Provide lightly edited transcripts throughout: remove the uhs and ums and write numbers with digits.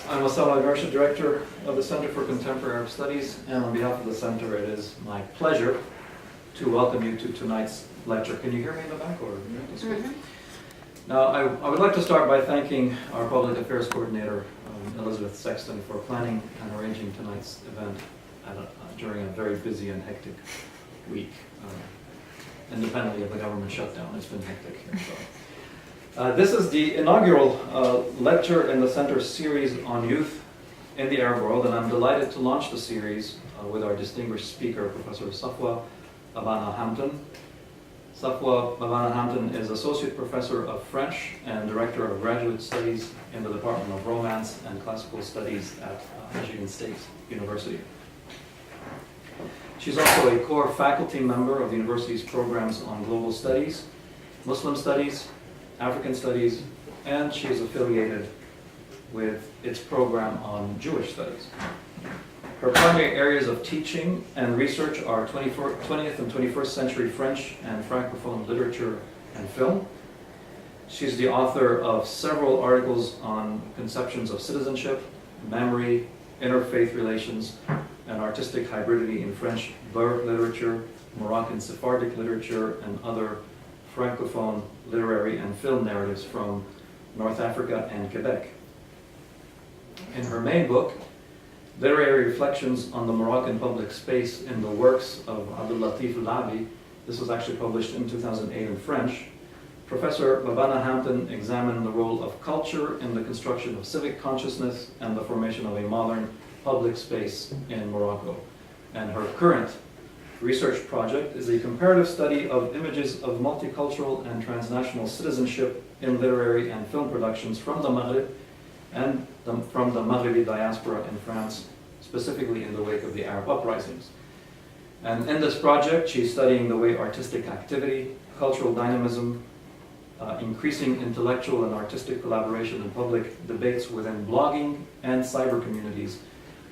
I'm Safoi, University Director of the Center for Contemporary Arab Studies, and on behalf of the Center, it is my pleasure to welcome you to tonight's lecture. Can you hear me in the back? Or Now, I would like to start by thanking our Public Affairs Coordinator, Elizabeth Sexton, for planning and arranging tonight's event during a very busy and hectic week. Independently of the government shutdown, it's been hectic here. So. This is the inaugural lecture in the Center's series on youth in the Arab world, and I'm delighted to launch the series with our distinguished speaker, Professor Safoi Babana-Hampton. Safoi Babana-Hampton is Associate Professor of French and Director of Graduate Studies in the Department of Romance and Classical Studies at Michigan State University. She's also a core faculty member of the university's programs on Global Studies, Muslim Studies, African Studies, and she is affiliated with its program on Jewish Studies. Her primary areas of teaching and research are 20th and 21st century French and Francophone literature and film. She's the author of several articles on conceptions of citizenship, memory, interfaith relations, and artistic hybridity in French Berber literature, Moroccan Sephardic literature, and other Francophone literary and film narratives from North Africa and Quebec. In her main book, Literary Reflections on the Moroccan Public Space in the Works of Abdel Latif Labi, this was actually published in 2008 in French, Professor Babana-Hampton examined the role of culture in the construction of civic consciousness and the formation of a modern public space in Morocco. And her current research project is a comparative study of images of multicultural and transnational citizenship in literary and film productions from the Maghreb and from the Maghrebi diaspora in France, specifically in the wake of the Arab uprisings. And in this project, she's studying the way artistic activity, cultural dynamism, increasing intellectual and artistic collaboration and public debates within blogging and cyber communities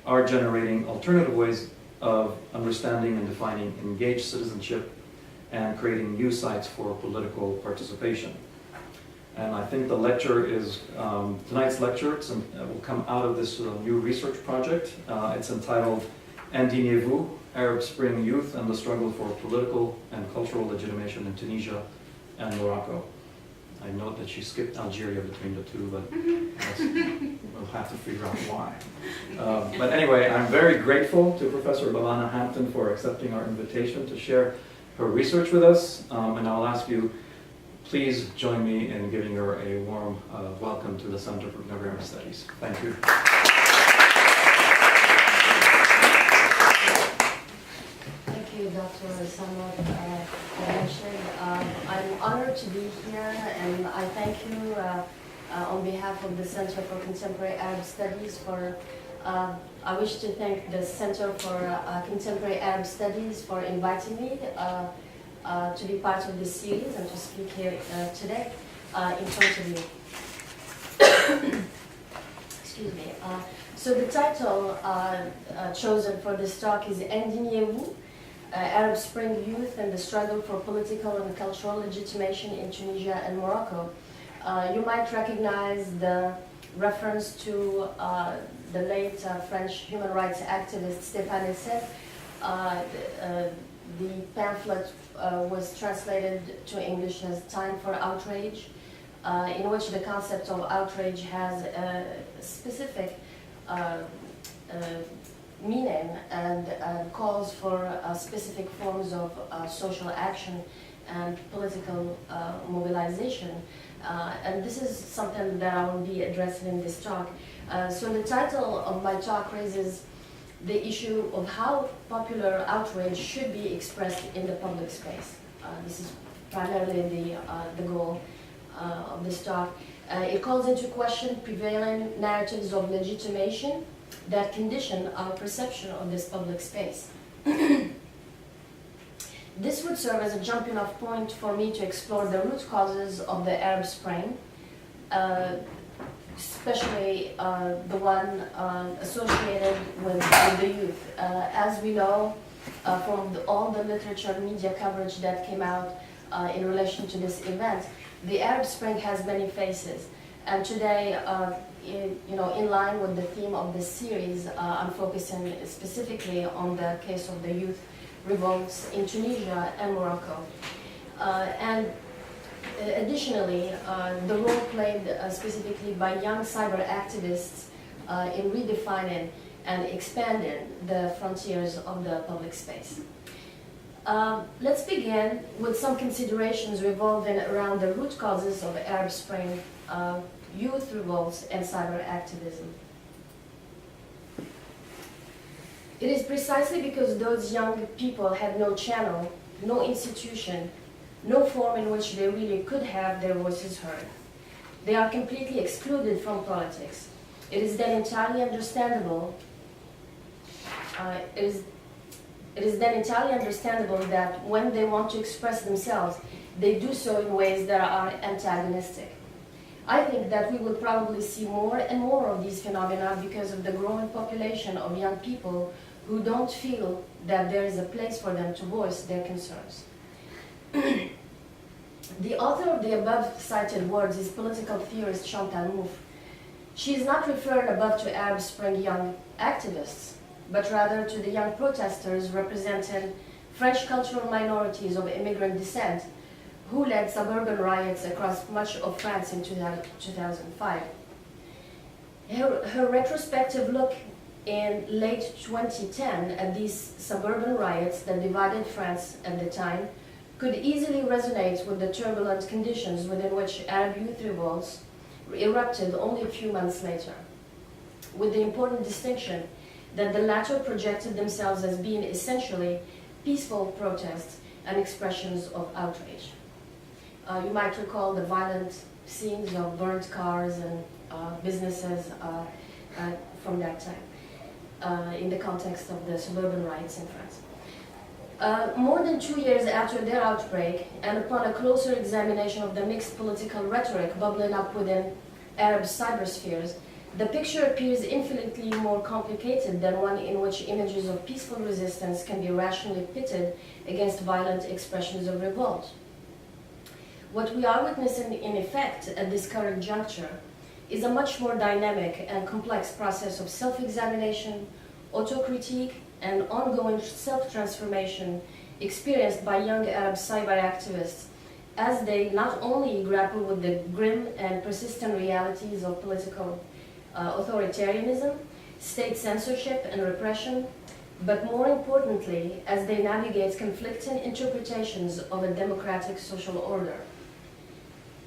are generating alternative ways of understanding and defining engaged citizenship and creating new sites for political participation. And I think the lecture is, tonight's lecture will come out of this new research project. It's entitled Indignez-vous, Arab Spring Youth and the Struggle for Political and Cultural Legitimation in Tunisia and Morocco. I note that she skipped Algeria between the two, but we'll have to figure out why. But anyway, I'm very grateful to Professor Babana-Hampton for accepting our invitation to share her research with us, and I'll ask you, please join me in giving her a warm welcome to the Center for Contemporary Arab Studies. Thank you. Thank you, Dr. Samad. I'm honored to be here, and I thank you on behalf of the Center for Contemporary Arab Studies for, I wish to thank the Center for Contemporary Arab Studies for inviting me to be part of this series and to speak here today in front of you. Excuse me. So the title chosen for this talk is Indignez-vous, Arab Spring Youth and the Struggle for Political and Cultural Legitimation in Tunisia and Morocco. You might recognize the reference to the late French human rights activist Stéphane Essed. The pamphlet was translated to English as Time for Outrage, in which the concept of outrage has a specific meaning and calls for specific forms of social action and political mobilization. And this is something that I will be addressing in this talk. So the title of my talk raises the issue of how popular outrage should be expressed in the public space. This is primarily the goal of this talk. It calls into question prevailing narratives of legitimation that condition our perception of this public space. This would serve as a jumping off point for me to explore the root causes of the Arab Spring, especially the one associated with the youth. As we know from all the literature and media coverage that came out in relation to this event, the Arab Spring has many faces. And today, in line with the theme of this series, I'm focusing specifically on the case of the youth revolts in Tunisia and Morocco. Additionally, the role played specifically by young cyber activists in redefining and expanding the frontiers of the public space. Let's begin with some considerations revolving around the root causes of Arab Spring, youth revolts, and cyber activism. It is precisely because those young people had no channel, no institution, no form in which they really could have their voices heard. They are completely excluded from politics. It is then entirely understandable that when they want to express themselves, they do so in ways that are antagonistic. I think that we will probably see more and more of these phenomena because of the growing population of young people who don't feel that there is a place for them to voice their concerns. The author of the above-cited words is political theorist Chantal Mouffe. She is not referring above to Arab Spring young activists, but rather to the young protesters representing French cultural minorities of immigrant descent who led suburban riots across much of France in 2005. Her retrospective look in late 2010 at these suburban riots that divided France at the time could easily resonate with the turbulent conditions within which Arab youth revolts erupted only a few months later, with the important distinction that the latter projected themselves as being essentially peaceful protests and expressions of outrage. You might recall the violent scenes of burnt cars and businesses from that time in the context of the suburban riots in France. More than 2 years after their outbreak, and upon a closer examination of the mixed political rhetoric bubbling up within Arab cyberspheres, the picture appears infinitely more complicated than one in which images of peaceful resistance can be rationally pitted against violent expressions of revolt. What we are witnessing, in effect, at this current juncture is a much more dynamic and complex process of self-examination, autocritique, and ongoing self-transformation experienced by young Arab cyber activists as they not only grapple with the grim and persistent realities of political authoritarianism, state censorship and repression, but more importantly, as they navigate conflicting interpretations of a democratic social order.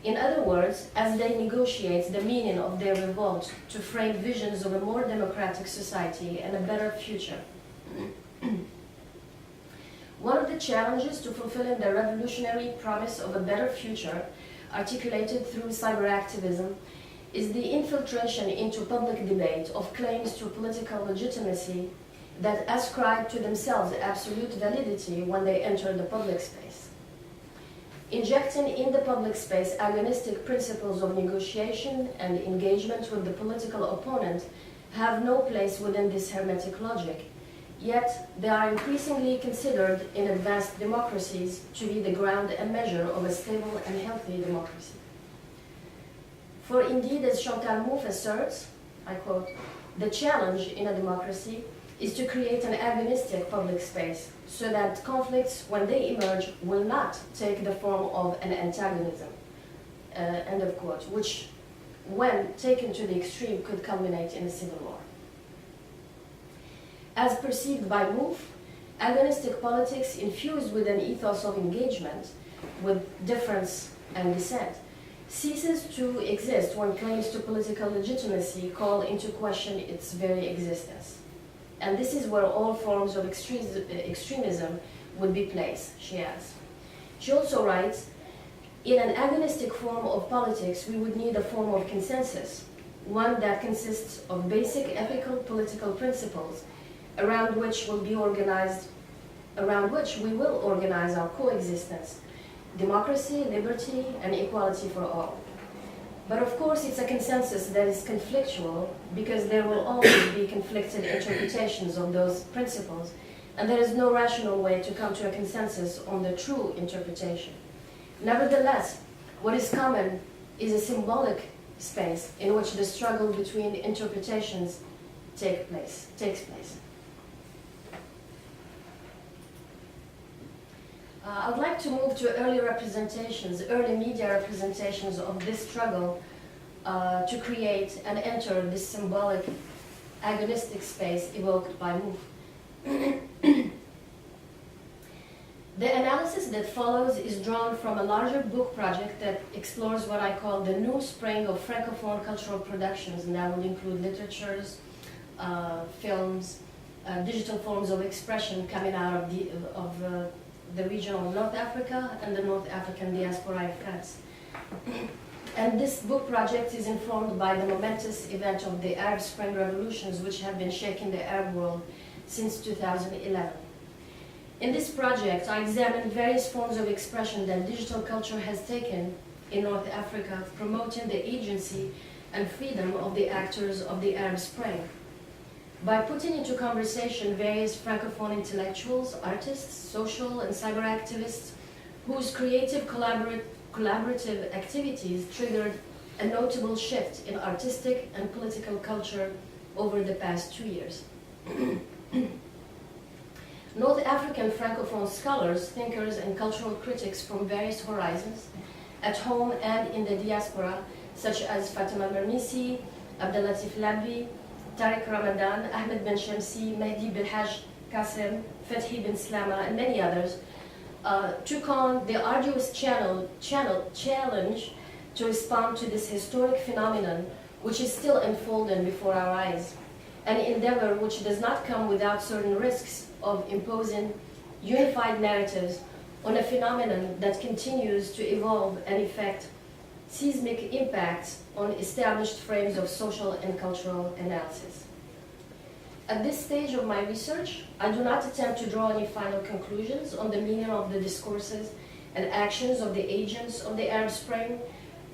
In other words, as they negotiate the meaning of their revolt to frame visions of a more democratic society and a better future. One of the challenges to fulfilling the revolutionary promise of a better future, articulated through cyber activism, is the infiltration into public debate of claims to political legitimacy that ascribe to themselves absolute validity when they enter the public space. Injecting in the public space agonistic principles of negotiation and engagement with the political opponent have no place within this hermetic logic, yet they are increasingly considered in advanced democracies to be the ground and measure of a stable and healthy democracy. For indeed, as Chantal Mouffe asserts, I quote, "The challenge in a democracy is to create an agonistic public space so that conflicts, when they emerge, will not take the form of an antagonism," end of quote, which, when taken to the extreme, could culminate in a civil war. As perceived by Mouffe, agonistic politics infused with an ethos of engagement, with difference and dissent, ceases to exist when claims to political legitimacy call into question its very existence. And this is where all forms of extremism would be placed, she adds. She also writes, "In an agonistic form of politics, we would need a form of consensus, one that consists of basic ethical political principles around which we will organize our coexistence, democracy, liberty, and equality for all. But of course, it's a consensus that is conflictual because there will always be conflicted interpretations of those principles, and there is no rational way to come to a consensus on the true interpretation. Nevertheless, what is common is a symbolic space in which the struggle between interpretations takes place. I'd like to move to early media representations of this struggle to create and enter this symbolic agonistic space evoked by MOVE. The analysis that follows is drawn from a larger book project that explores what I call the new spring of Francophone cultural productions, and that will include literatures, films, digital forms of expression coming out of the region of North Africa and the North African diaspora in France. And this book project is informed by the momentous event of the Arab Spring revolutions, which have been shaking the Arab world since 2011. In this project, I examined various forms of expression that digital culture has taken in North Africa, promoting the agency and freedom of the actors of the Arab Spring. By putting into conversation various Francophone intellectuals, artists, social and cyber activists, whose creative collaborative activities triggered a notable shift in artistic and political culture over the past 2 years. North African Francophone scholars, thinkers, and cultural critics from various horizons, at home and in the diaspora, such as Fatima Mernissi, Abdelatif Labbi, Tariq Ramadan, Ahmed Ben Shamsi, Mehdi Bilhaj Qasim, Fethi bin Slama, and many others, took on the arduous challenge to respond to this historic phenomenon, which is still unfolding before our eyes, an endeavor which does not come without certain risks of imposing unified narratives on a phenomenon that continues to evolve and effect seismic impacts on established frames of social and cultural analysis. At this stage of my research, I do not attempt to draw any final conclusions on the meaning of the discourses and actions of the agents of the Arab Spring,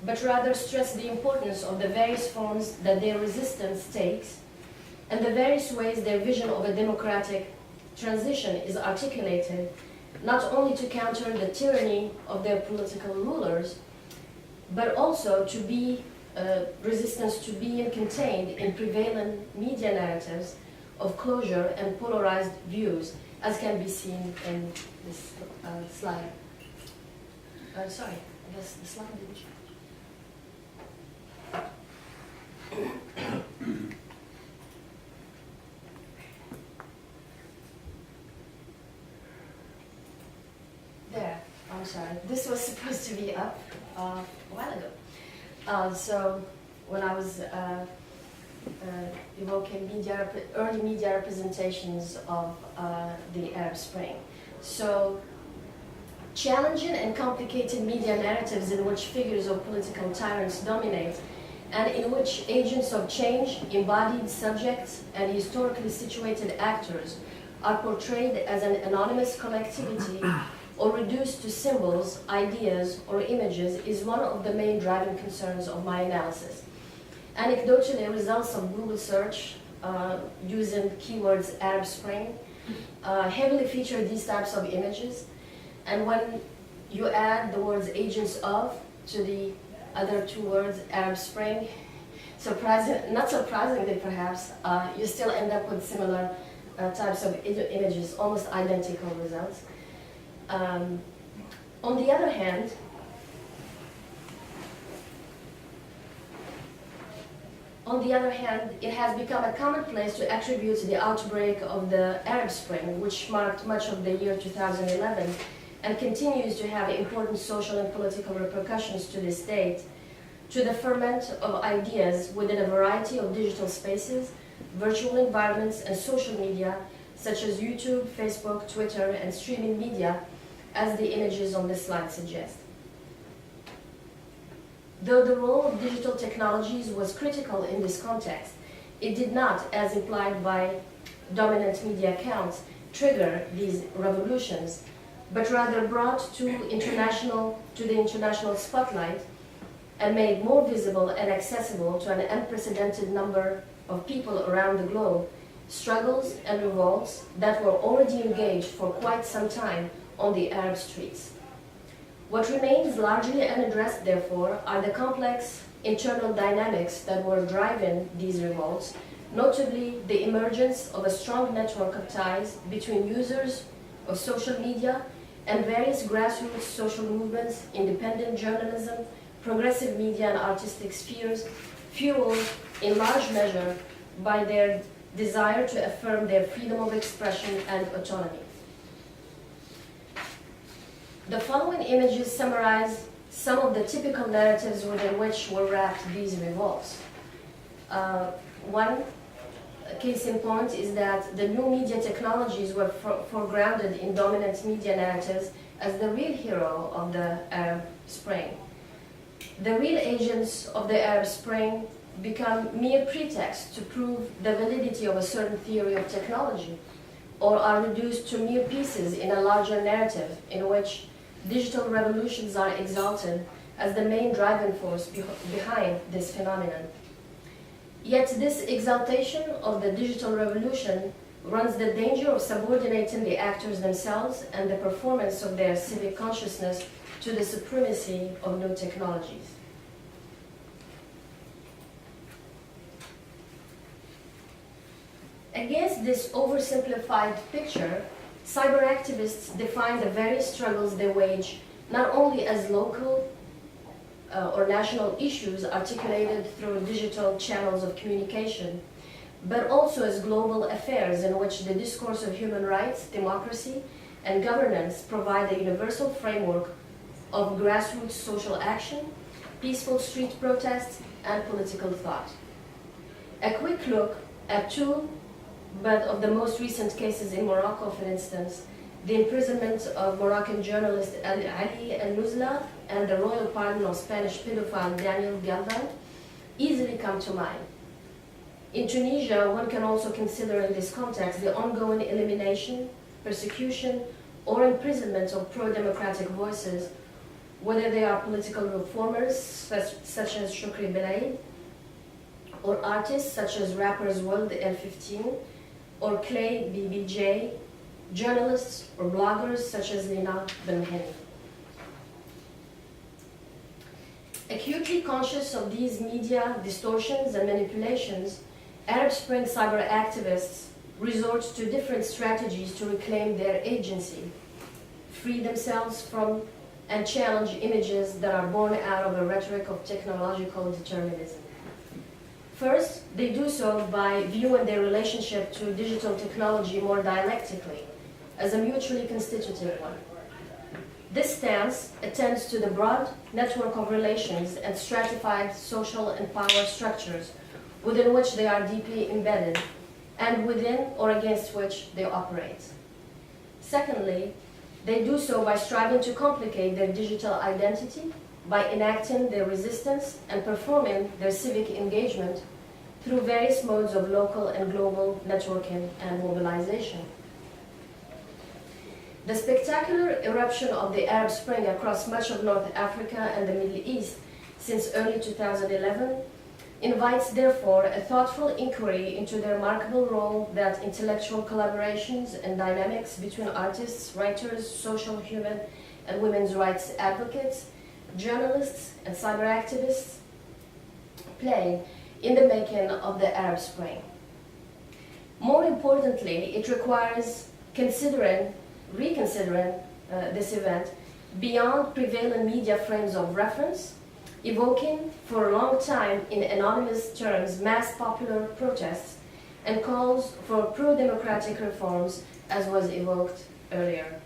but rather stress the importance of the various forms that their resistance takes and the various ways their vision of a democratic transition is articulated, not only to counter the tyranny of their political rulers, but also to be resistance to being contained in prevailing media narratives of closure and polarized views, as can be seen in this slide. Sorry, I guess the slide didn't change. There, I'm sorry. This was supposed to be up a while ago. So when I was evoking early media representations of the Arab Spring. So challenging and complicated media narratives in which figures of political tyrants dominate and in which agents of change, embodied subjects, and historically situated actors are portrayed as an anonymous collectivity or reduced to symbols, ideas, or images is one of the main driving concerns of my analysis. Anecdotally, results of Google search using keywords Arab Spring heavily feature these types of images, and when you add the words agents of to the other two words Arab Spring, not surprisingly perhaps, you still end up with similar types of images, almost identical results. On the other hand, it has become a commonplace to attribute the outbreak of the Arab Spring, which marked much of the year 2011 and continues to have important social and political repercussions to this date, to the ferment of ideas within a variety of digital spaces, virtual environments, and social media, such as YouTube, Facebook, Twitter, and streaming media, as the images on this slide suggest. Though the role of digital technologies was critical in this context, it did not, as implied by dominant media accounts, trigger these revolutions, but rather brought to the international spotlight and made more visible and accessible to an unprecedented number of people around the globe struggles and revolts that were already engaged for quite some time on the Arab streets. What remains largely unaddressed, therefore, are the complex internal dynamics that were driving these revolts, notably the emergence of a strong network of ties between users of social media and various grassroots social movements, independent journalism, progressive media and artistic spheres, fueled in large measure by their desire to affirm their freedom of expression and autonomy. The following images summarize some of the typical narratives within which were wrapped these revolts. One case in point is that the new media technologies were foregrounded in dominant media narratives as the real hero of the Arab Spring. The real agents of the Arab Spring become mere pretexts to prove the validity of a certain theory of technology, or are reduced to mere pieces in a larger narrative in which digital revolutions are exalted as the main driving force behind this phenomenon. Yet this exaltation of the digital revolution runs the danger of subordinating the actors themselves and the performance of their civic consciousness to the supremacy of new technologies. Against this oversimplified picture, cyber activists define the various struggles they wage not only as local or national issues articulated through digital channels of communication, but also as global affairs in which the discourse of human rights, democracy, and governance provide a universal framework of grassroots social action, peaceful street protests, and political thought. A quick look at two but of the most recent cases in Morocco, for instance, the imprisonment of Moroccan journalist Ali El-Nuzla and the royal pardon of Spanish pedophile Daniel Galvan, easily come to mind. In Tunisia, one can also consider in this context the ongoing elimination, persecution, or imprisonment of pro-democratic voices, whether they are political reformers such as Shukri Belaid, or artists such as rappers World L15, or Clay BBJ, journalists or bloggers such as Lina Benheni. Acutely conscious of these media distortions and manipulations, Arab Spring cyber activists resort to different strategies to reclaim their agency, free themselves from and challenge images that are born out of a rhetoric of technological determinism. First, they do so by viewing their relationship to digital technology more dialectically, as a mutually constitutive one. This stance attends to the broad network of relations and stratified social and power structures within which they are deeply embedded, and within or against which they operate. Secondly, they do so by striving to complicate their digital identity, by enacting their resistance and performing their civic engagement through various modes of local and global networking and mobilization. The spectacular eruption of the Arab Spring across much of North Africa and the Middle East since early 2011 invites, therefore, a thoughtful inquiry into the remarkable role that intellectual collaborations and dynamics between artists, writers, social, human, and women's rights advocates, journalists, and cyber activists play in the making of the Arab Spring. More importantly, it requires reconsidering this event beyond prevailing media frames of reference, evoking for a long time in anonymous terms mass popular protests and calls for pro-democratic reforms, as was evoked earlier.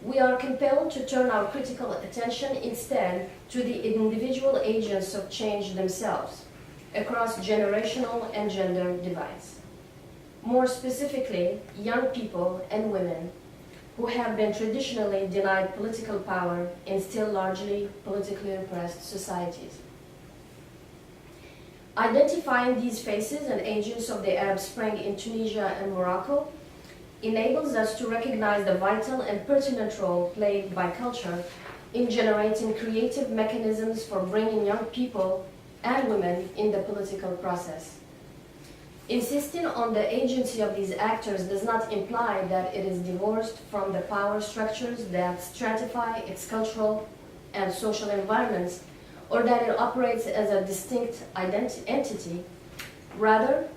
We are compelled to turn our critical attention instead to the individual agents of change themselves, across generational and gender divides. More specifically, young people and women who have been traditionally denied political power in still largely politically repressed societies. Identifying these faces and agents of the Arab Spring in Tunisia and Morocco enables us to recognize the vital and pertinent role played by culture in generating creative mechanisms for bringing young people and women in the political process. Insisting on the agency of these actors does not imply that it is divorced from the power structures that stratify its cultural and social environments, or that it operates as a distinct entity. Rather,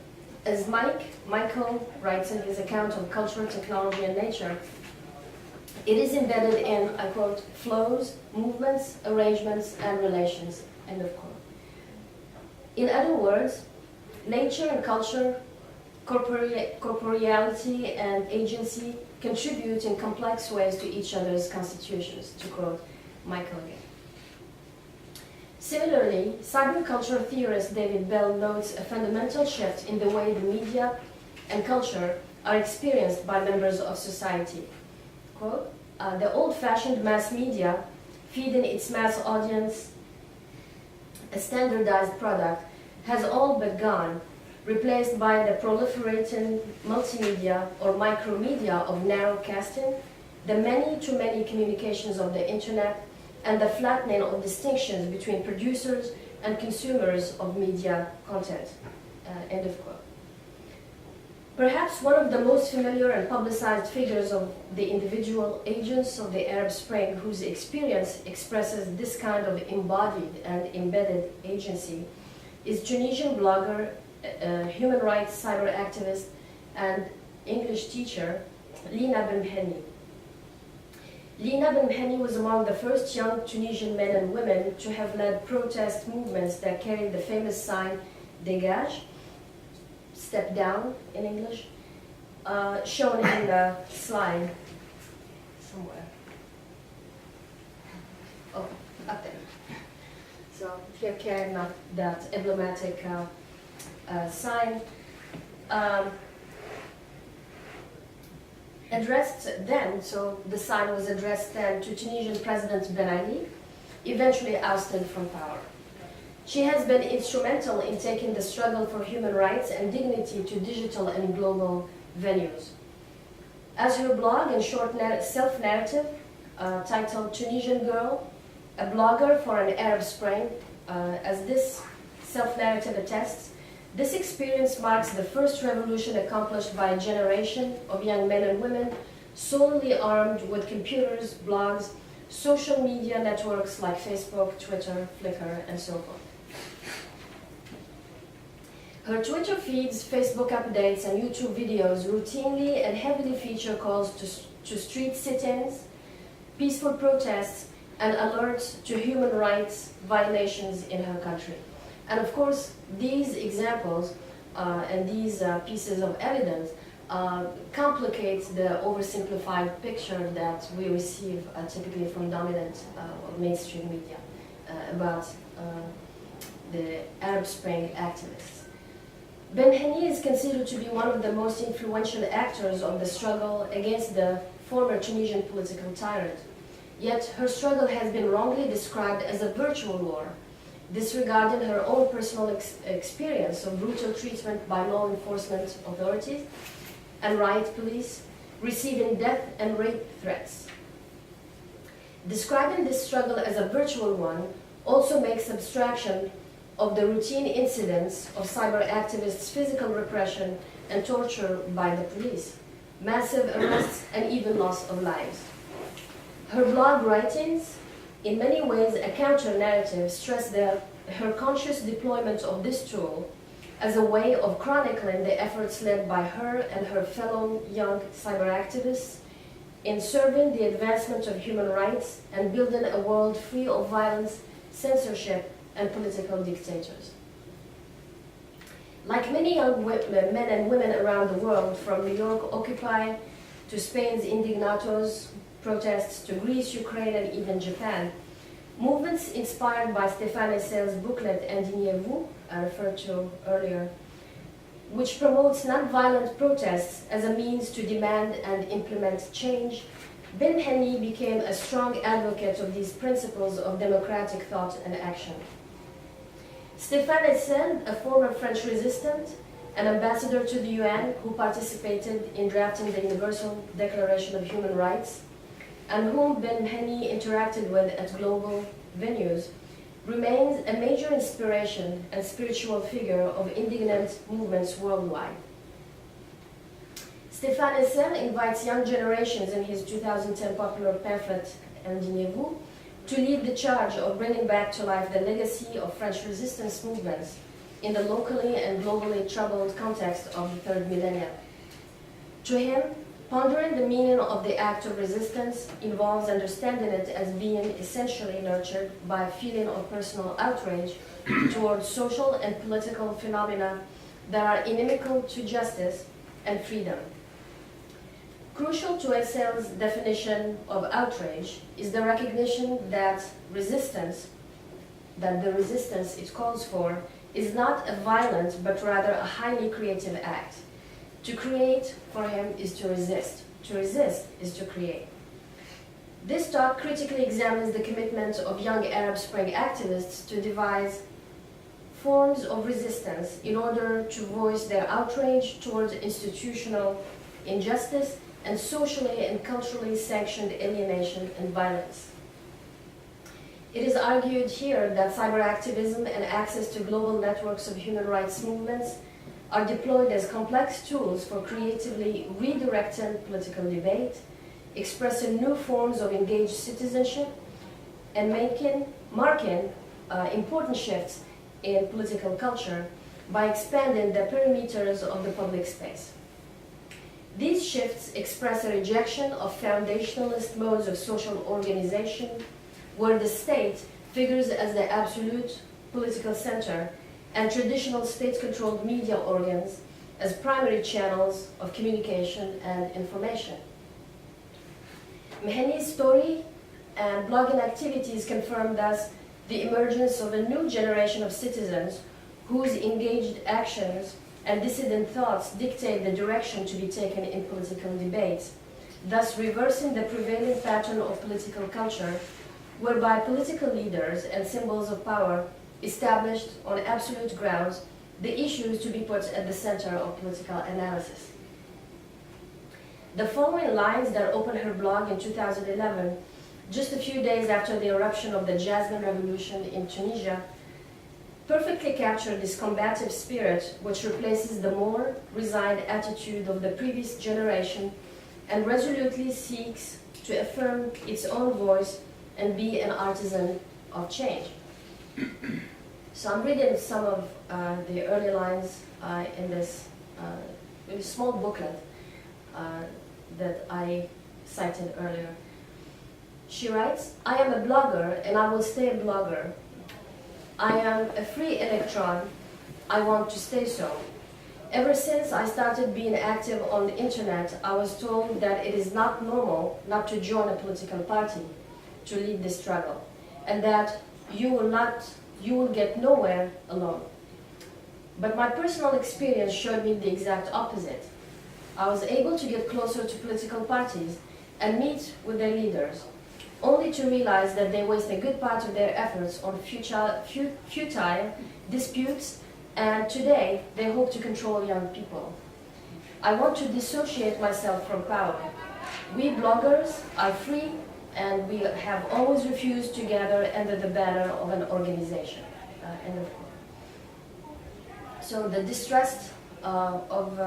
as Michael writes in his account of culture, technology, and nature, it is embedded in, I quote, flows, movements, arrangements, and relations, end of quote. In other words, nature and culture, corporeality and agency contribute in complex ways to each other's constitutions, to quote Michael again. Similarly, cyberculture theorist David Bell notes a fundamental shift in the way the media and culture are experienced by members of society. Quote, the old-fashioned mass media, feeding its mass audience a standardized product, has all but gone, replaced by the proliferating multimedia or micromedia of narrowcasting, the many-to-many communications of the internet, and the flattening of distinctions between producers and consumers of media content. End of quote. Perhaps one of the most familiar and publicized figures of the individual agents of the Arab Spring whose experience expresses this kind of embodied and embedded agency is Tunisian blogger, human rights cyber activist, and English teacher Lina Benmhenni. Lina Benmhenni was among the first young Tunisian men and women to have led protest movements that carried the famous sign "Dégage," step down in English, shown in the slide somewhere. Oh, up there. So here carrying up that emblematic sign. Addressed then, so the sign was addressed then to Tunisian President Ben Ali, eventually ousted from power. She has been instrumental in taking the struggle for human rights and dignity to digital and global venues. As her blog and short self-narrative titled Tunisian Girl, a blogger for an Arab Spring, as this self-narrative attests, this experience marks the first revolution accomplished by a generation of young men and women solely armed with computers, blogs, social media networks like Facebook, Twitter, Flickr, and so forth. Her Twitter feeds, Facebook updates, and YouTube videos routinely and heavily feature calls to street sit-ins, peaceful protests, and alerts to human rights violations in her country. And of course, these examples and these pieces of evidence complicate the oversimplified picture that we receive typically from dominant mainstream media about the Arab Spring activists. Benmhenni is considered to be one of the most influential actors of the struggle against the former Tunisian political tyrant. Yet her struggle has been wrongly described as a virtual war, disregarding her own personal experience of brutal treatment by law enforcement authorities and riot police, receiving death and rape threats. Describing this struggle as a virtual one also makes abstraction of the routine incidents of cyber activists' physical repression and torture by the police, massive arrests, and even loss of lives. Her blog writings, in many ways a counter-narrative, stress her conscious deployment of this tool as a way of chronicling the efforts led by her and her fellow young cyber activists in serving the advancement of human rights and building a world free of violence, censorship, and political dictators. Like many young men and women around the world, from New York Occupy to Spain's Indignados protests to Greece, Ukraine, and even Japan, movements inspired by Stéphane Essel's booklet Indignez-vous, I referred to earlier, which promotes non-violent protests as a means to demand and implement change, Benmhenni became a strong advocate of these principles of democratic thought and action. Stéphane Essel, a former French resistant, an ambassador to the UN who participated in drafting the Universal Declaration of Human Rights, and whom Benmhenni interacted with at global venues, remains a major inspiration and spiritual figure of indignant movements worldwide. Stéphane Essel invites young generations in his 2010 popular pamphlet, Indignez-vous, to lead the charge of bringing back to life the legacy of French resistance movements in the locally and globally troubled context of the third millennium. To him, pondering the meaning of the act of resistance involves understanding it as being essentially nurtured by a feeling of personal outrage towards social and political phenomena that are inimical to justice and freedom. Crucial to Husserl's definition of outrage is the recognition that the resistance it calls for is not a violent but rather a highly creative act. To create, for him, is to resist. To resist is to create. This talk critically examines the commitment of young Arab Spring activists to devise forms of resistance in order to voice their outrage towards institutional injustice and socially and culturally sanctioned alienation and violence. It is argued here that cyberactivism and access to global networks of human rights movements are deployed as complex tools for creatively redirecting political debate, expressing new forms of engaged citizenship, and marking important shifts in political culture by expanding the perimeters of the public space. These shifts express a rejection of foundationalist modes of social organization, where the state figures as the absolute political center and traditional state-controlled media organs as primary channels of communication and information. Mehani's story and blogging activities confirm thus the emergence of a new generation of citizens whose engaged actions and dissident thoughts dictate the direction to be taken in political debates, thus reversing the prevailing pattern of political culture whereby political leaders and symbols of power established on absolute grounds the issues to be put at the center of political analysis. The following lines that opened her blog in 2011, just a few days after the eruption of the Jasmine Revolution in Tunisia, perfectly capture this combative spirit which replaces the more resigned attitude of the previous generation and resolutely seeks to affirm its own voice and be an artisan of change. So I'm reading some of the early lines in this small booklet that I cited earlier. She writes, "I am a blogger and I will stay a blogger. I am a free electron. I want to stay so. Ever since I started being active on the internet, I was told that it is not normal not to join a political party to lead the struggle, and that you will get nowhere alone. But my personal experience showed me the exact opposite. I was able to get closer to political parties and meet with their leaders, only to realize that they waste a good part of their efforts on futile disputes, and today they hope to control young people. I want to dissociate myself from power. We bloggers are free, and we have always refused to gather under the banner of an organization." End of quote. So the distrust of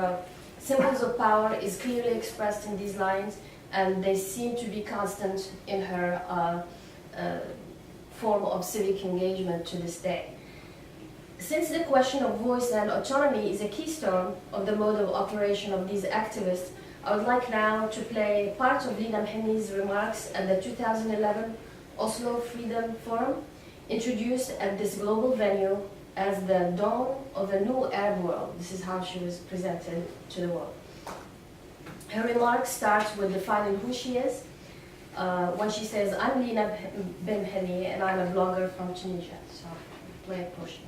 symbols of power is clearly expressed in these lines, and they seem to be constant in her form of civic engagement to this day. Since the question of voice and autonomy is a keystone of the mode of operation of these activists, I would like now to play part of Lina Mheni's remarks at the 2011 Oslo Freedom Forum, introduced at this global venue as the dawn of a new Arab world. This is how she was presented to the world. Her remarks start with defining who she is, when she says, "I'm Lina Ben Mheni and I'm a blogger from Tunisia." So, play a portion.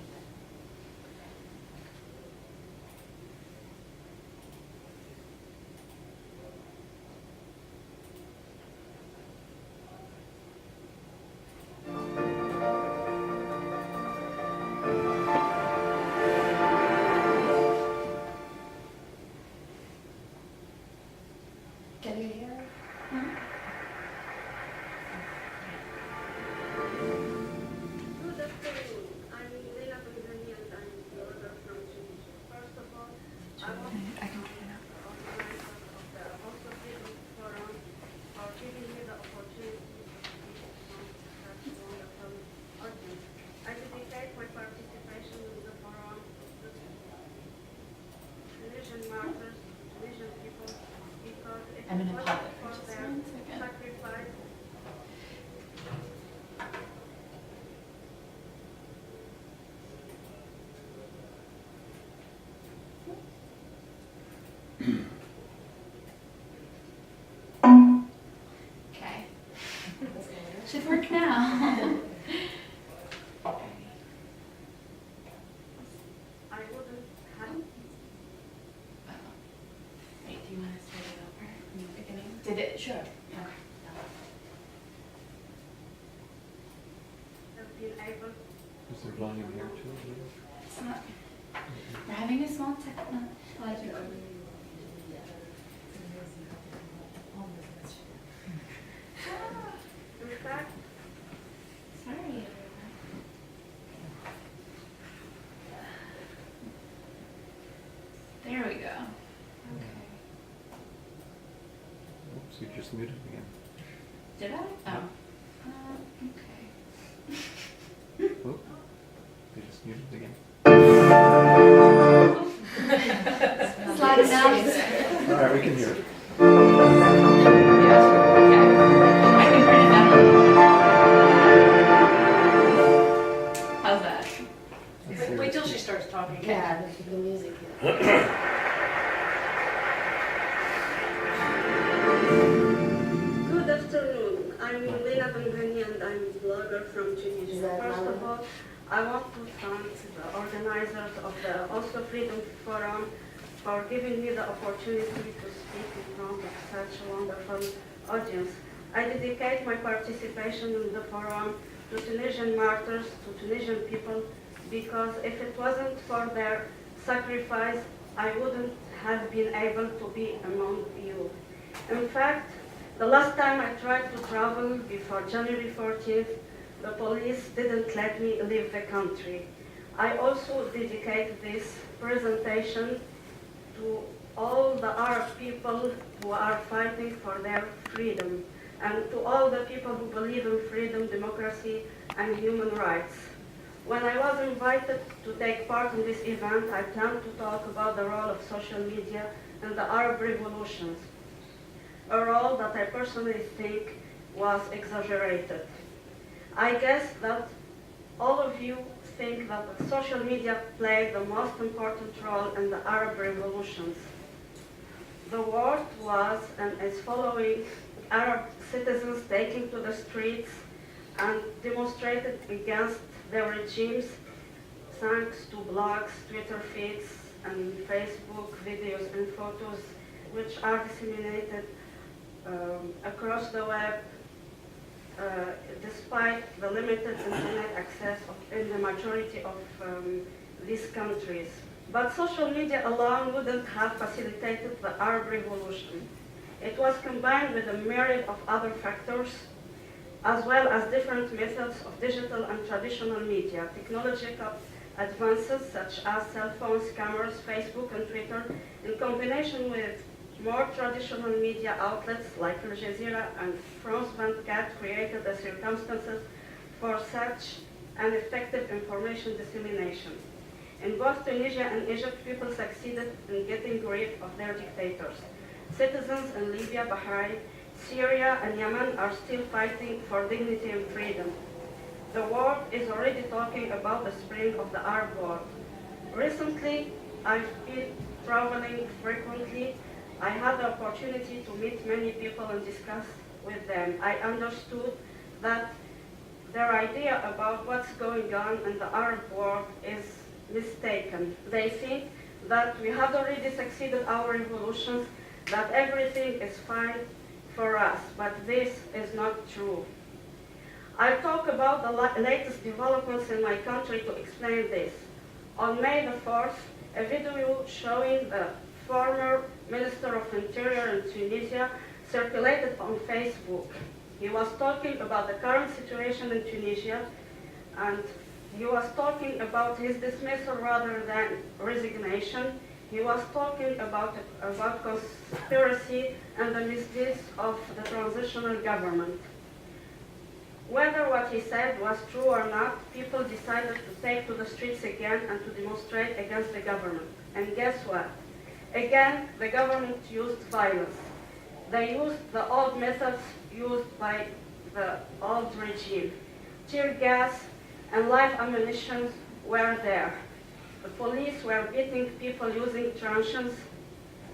Can you hear? Good afternoon. I'm Lena Okay. Should work now. I wouldn't have. Wait, do you want to start it over from the beginning? Did it? Sure. Okay. Been able. Is there volume here too? It's not. We're having a small technical. In fact, Sorry. There we go. Okay. Oops, you just muted again. Did I? Oh. Okay. Oop, you just muted again. Slide it down. All right, we can hear it. I can turn it down. How's that? Let's see wait what- till she starts talking. Yeah, the music. Good afternoon. I'm Lena Benghani and I'm a blogger from Tunisia. First of all, I want to thank the organizers of the Oslo Freedom Forum for giving me the opportunity to speak in front of such a wonderful audience. I dedicate my participation in the forum to Tunisian martyrs, to Tunisian people, because if it wasn't for their sacrifice, I wouldn't have been able to be among you. In fact, the last time I tried to travel before January 14th, the police didn't let me leave the country. I also dedicate this presentation to all the Arab people who are fighting for their freedom, and to all the people who believe in freedom, democracy, and human rights. When I was invited to take part in this event, I planned to talk about the role of social media in the Arab revolutions, a role that I personally think was exaggerated. I guess that all of you think that social media played the most important role in the Arab revolutions. The world was and is following Arab citizens taking to the streets and demonstrated against their regimes thanks to blogs, Twitter feeds, and Facebook videos and photos which are disseminated across the web despite the limited internet access in the majority of these countries. But social media alone wouldn't have facilitated the Arab Revolution. It was combined with a myriad of other factors, as well as different methods of digital and traditional media, technological advances such as cell phones, cameras, Facebook, and Twitter, in combination with more traditional media outlets like Al Jazeera and France 24 created the circumstances for such an effective information dissemination. In both Tunisia and Egypt, people succeeded in getting rid of their dictators. Citizens in Libya, Bahrain, Syria, and Yemen are still fighting for dignity and freedom. The world is already talking about the spring of the Arab world. Recently, I've been traveling frequently. I had the opportunity to meet many people and discuss with them. I understood that their idea about what's going on in the Arab world is mistaken. They think that we have already succeeded our revolutions, that everything is fine for us, but this is not true. I'll talk about the latest developments in my country to explain this. On May the 4th, a video showing the former Minister of Interior in Tunisia circulated on Facebook. He was talking about the current situation in Tunisia, and he was talking about his dismissal rather than resignation. He was talking about conspiracy and the misdeeds of the transitional government. Whether what he said was true or not, people decided to take to the streets again and to demonstrate against the government. And guess what? Again, the government used violence. They used the old methods used by the old regime. Tear gas and live ammunition were there. The police were beating people using truncheons.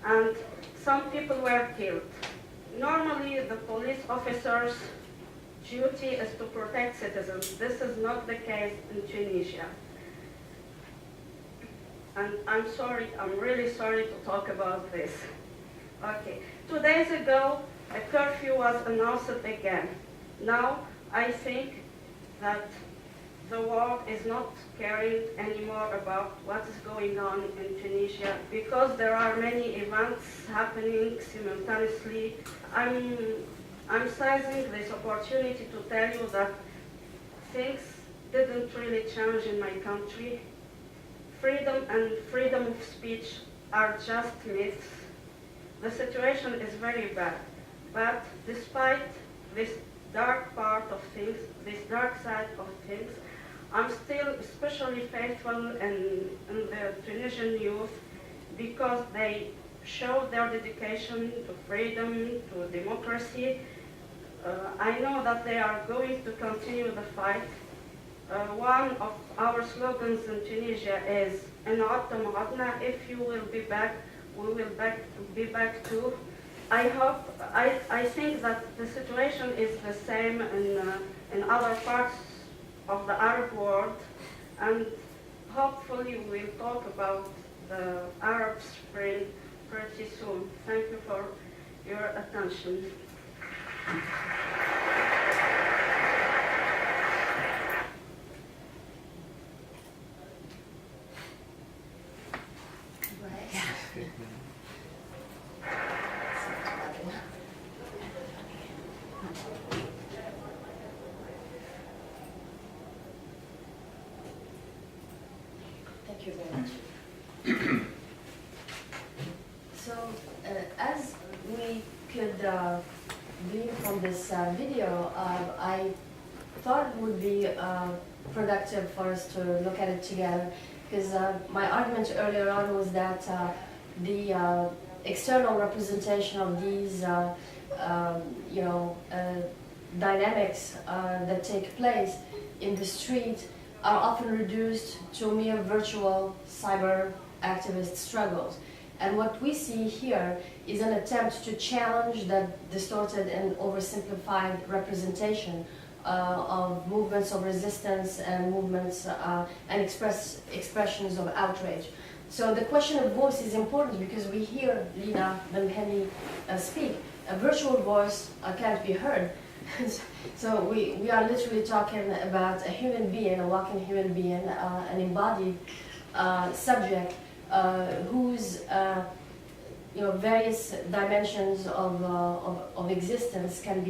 and some people were killed. Normally, the police officers' duty is to protect citizens. This is not the case in Tunisia. And I'm sorry, I'm really sorry to talk about this. Okay, 2 days ago, a curfew was announced again. Now, I think that the world is not caring anymore about what is going on in Tunisia because there are many events happening simultaneously. I'm seizing this opportunity to tell you that things didn't really change in my country. Freedom and freedom of speech are just myths. The situation is very bad, but despite this dark part of things, this dark side of things, I'm still especially faithful in the Tunisian youth because they show their dedication to freedom, to democracy. I know that they are going to continue the fight. One of our slogans in Tunisia is "In عدتم عدنا," if you will be back, we will be back too. I think that the situation is the same in other parts of the Arab world, and hopefully we will talk about the Arab Spring pretty soon. Thank you for your attention. Thank you very much. So, as we could glean from this video, I thought it would be productive for us to look at it together, because my argument earlier on was that the external representation of these, dynamics that take place in the street are often reduced to mere virtual cyber activist struggles. And what we see here is an attempt to challenge that distorted and oversimplified representation of movements of resistance and movements and expressions of outrage. So the question of voice is important because we hear Lina Benheni speak. A virtual voice can't be heard. So we are literally talking about a human being, a walking human being, an embodied subject whose various dimensions of existence can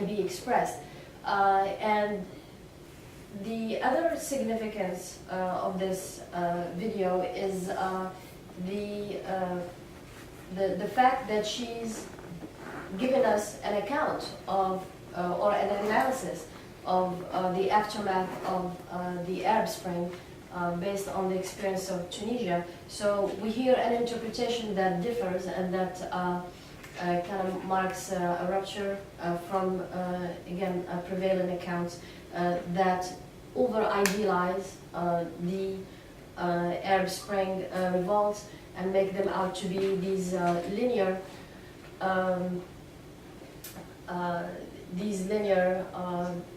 be expressed. And the other significance of this video is the fact that she's given us an account of or an analysis of the aftermath of the Arab Spring based on the experience of Tunisia. So we hear an interpretation that differs and that kind of marks a rupture from, again, prevailing accounts that over-idealize the Arab Spring revolts and make them out to be these linear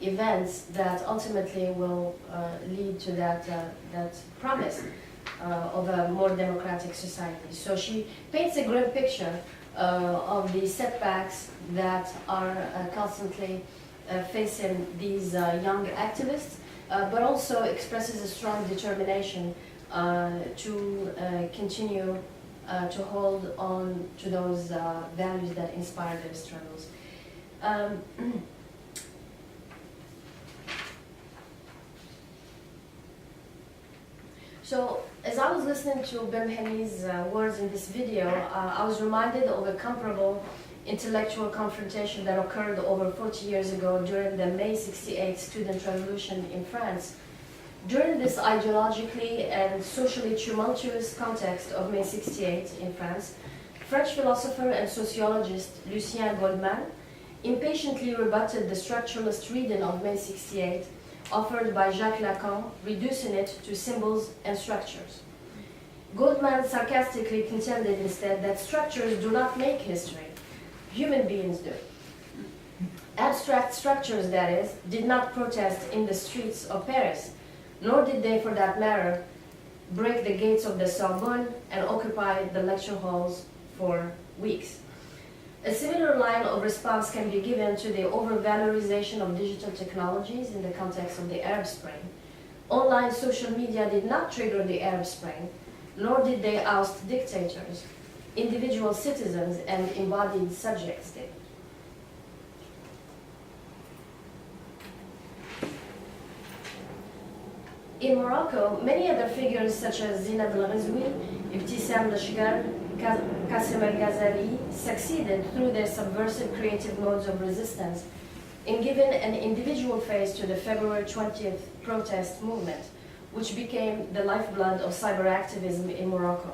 events that ultimately will lead to that promise of a more democratic society. So she paints a grim picture of the setbacks that are constantly facing these young activists, but also expresses a strong determination to continue to hold on to those values that inspire their struggles. So, as I was listening to Benheni's words in this video, I was reminded of a comparable intellectual confrontation that occurred over 40 years ago during the May 68 student revolution in France. During this ideologically and socially tumultuous context of May 68 in France, French philosopher and sociologist Lucien Goldman impatiently rebutted the structuralist reading of May 68 offered by Jacques Lacan, reducing it to symbols and structures. Goldman sarcastically contended instead that structures do not make history, human beings do. Abstract structures, that is, did not protest in the streets of Paris, nor did they, for that matter, break the gates of the Sorbonne and occupy the lecture halls for weeks. A similar line of response can be given to the overvalorization of digital technologies in the context of the Arab Spring. Online social media did not trigger the Arab Spring, nor did they oust dictators. Individual citizens and embodied subjects did. In Morocco, many other figures such as Zineb el-Ghazouil, Ibtissam Lashgar, Qasim el-Ghazali succeeded through their subversive creative modes of resistance in giving an individual face to the February 20th protest movement, which became the lifeblood of cyber activism in Morocco.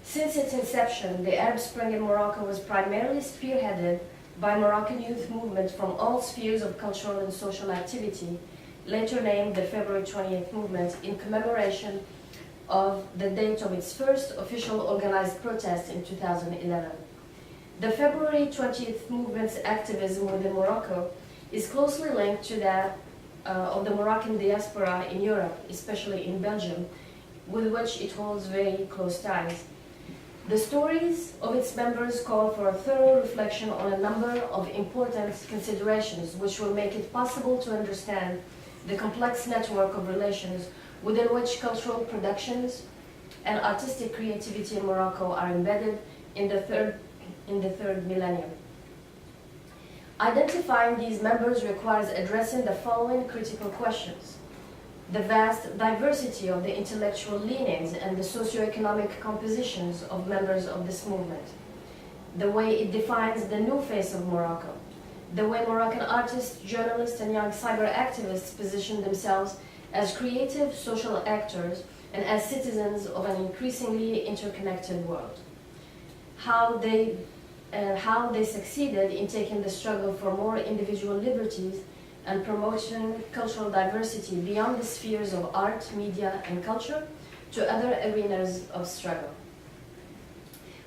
Since its inception, the Arab Spring in Morocco was primarily spearheaded by Moroccan youth movement from all spheres of cultural and social activity, later named the February 20th movement in commemoration of the date of its first official organized protest in 2011. The February 20th movement's activism within Morocco is closely linked to that of the Moroccan diaspora in Europe, especially in Belgium, with which it holds very close ties. The stories of its members call for a thorough reflection on a number of important considerations which will make it possible to understand the complex network of relations within which cultural productions and artistic creativity in Morocco are embedded in the third millennium. Identifying these members requires addressing the following critical questions: the vast diversity of the intellectual leanings and the socioeconomic compositions of members of this movement, the way it defines the new face of Morocco, the way Moroccan artists, journalists, and young cyber activists position themselves as creative social actors and as citizens of an increasingly interconnected world, how they succeeded in taking the struggle for more individual liberties and promoting cultural diversity beyond the spheres of art, media, and culture to other arenas of struggle.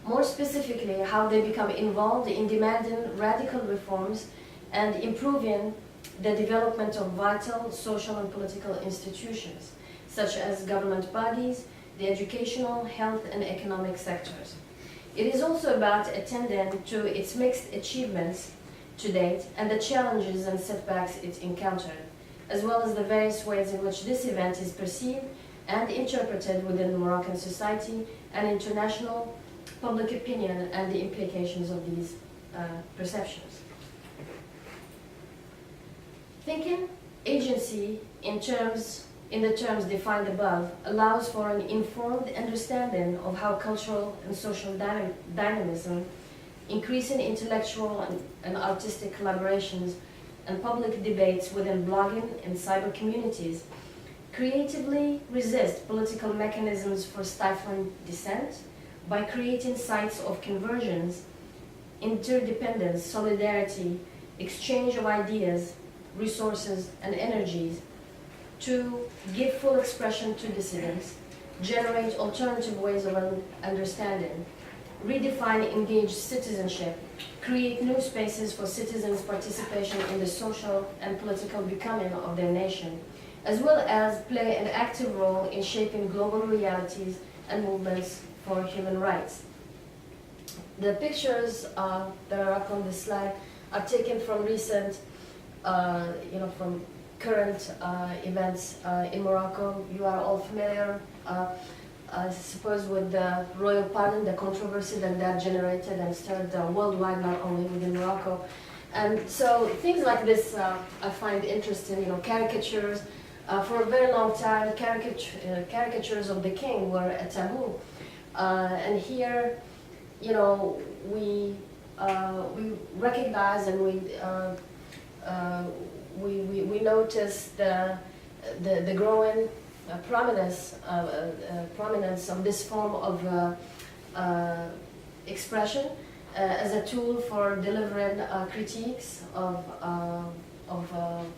More specifically, how they become involved in demanding radical reforms and improving the development of vital social and political institutions, such as government bodies, the educational, health, and economic sectors. It is also about attending to its mixed achievements to date and the challenges and setbacks it encountered, as well as the various ways in which this event is perceived and interpreted within Moroccan society and international public opinion and the implications of these perceptions. Thinking agency in the terms defined above allows for an informed understanding of how cultural and social dynamism, increasing intellectual and artistic collaborations, and public debates within blogging and cyber communities creatively resist political mechanisms for stifling dissent by creating sites of convergence, interdependence, solidarity, exchange of ideas, resources, and energies to give full expression to dissidents, generate alternative ways of understanding, redefine engaged citizenship, create new spaces for citizens' participation in the social and political becoming of their nation, as well as play an active role in shaping global realities and movements for human rights. The pictures that are up on this slide are taken from recent, from current events in Morocco. You are all familiar, I suppose, with the royal pardon, the controversy that generated and stirred worldwide, not only within Morocco. And so things like this I find interesting. Caricatures. For a very long time, caricatures of the king were a taboo. And here, we recognize and we notice the growing prominence of this form of expression as a tool for delivering critiques of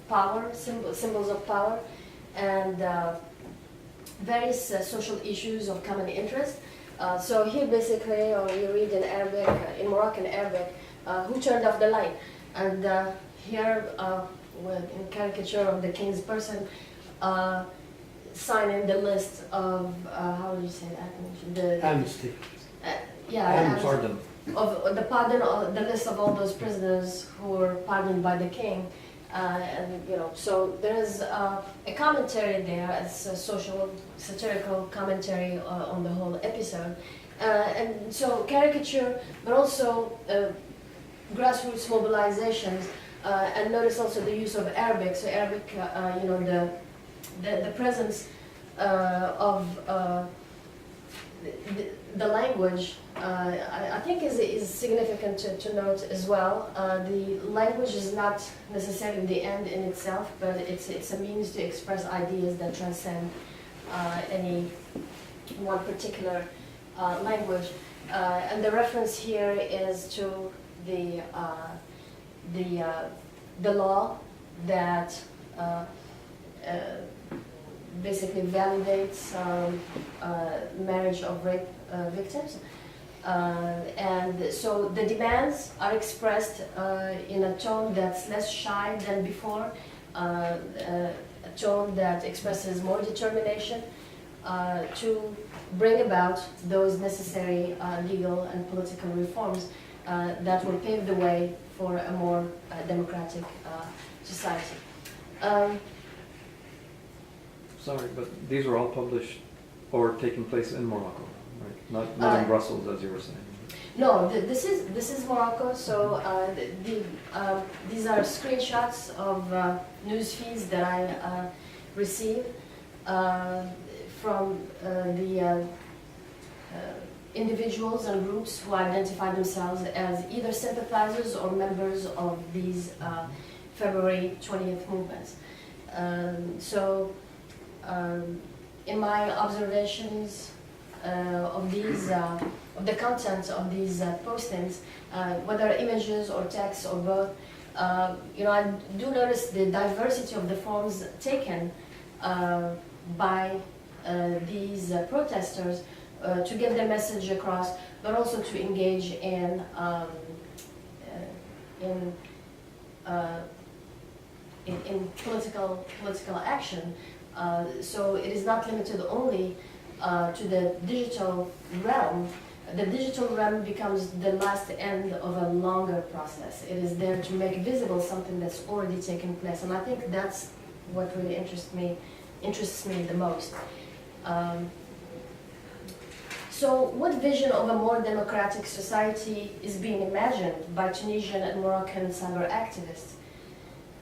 power, symbols of power, and various social issues of common interest. So here basically, or you read in Arabic, in Moroccan Arabic, who turned off the light? And here, in caricature of the king's person, signing the list of, how do you say that? Amnesty. Pardon. Of the pardon, the list of all those prisoners who were pardoned by the king. And so there is a commentary there, as a social, satirical commentary on the whole episode. And so caricature, but also grassroots mobilizations, and notice also the use of Arabic. So Arabic, the presence of the language, I think is significant to note as well. The language is not necessarily the end in itself, but it's a means to express ideas that transcend any one particular language. And the reference here is to the law that basically validates marriage of rape victims. And so the demands are expressed in a tone that's less shy than before, a tone that expresses more determination to bring about those necessary legal and political reforms that will pave the way for a more democratic society. Sorry, but these were all published or taking place in Morocco, right? Not in Brussels, as you were saying. No, this is Morocco. So these are screenshots of news feeds that I received from the individuals and groups who identify themselves as either sympathizers or members of these February 20th movements. In my observations of these, of the content of these postings, whether images or text or both, I do notice the diversity of the forms taken by these protesters to get their message across, but also to engage in political action. So it is not limited only to the digital realm. The digital realm becomes the last end of a longer process. It is there to make visible something that's already taken place, and I think that's what really interests me the most. So what vision of a more democratic society is being imagined by Tunisian and Moroccan cyber activists?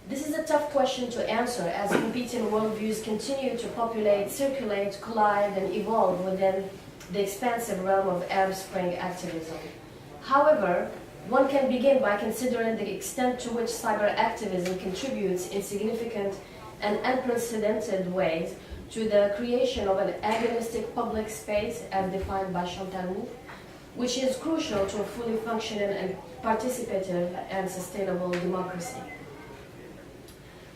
This is a tough question to answer as competing worldviews continue to populate, circulate, collide, and evolve within the expansive realm of Arab Spring activism. However, one can begin by considering the extent to which cyber activism contributes in significant and unprecedented ways to the creation of an agonistic public space as defined by Chantal Mouffe, which is crucial to a fully functioning and participative and sustainable democracy.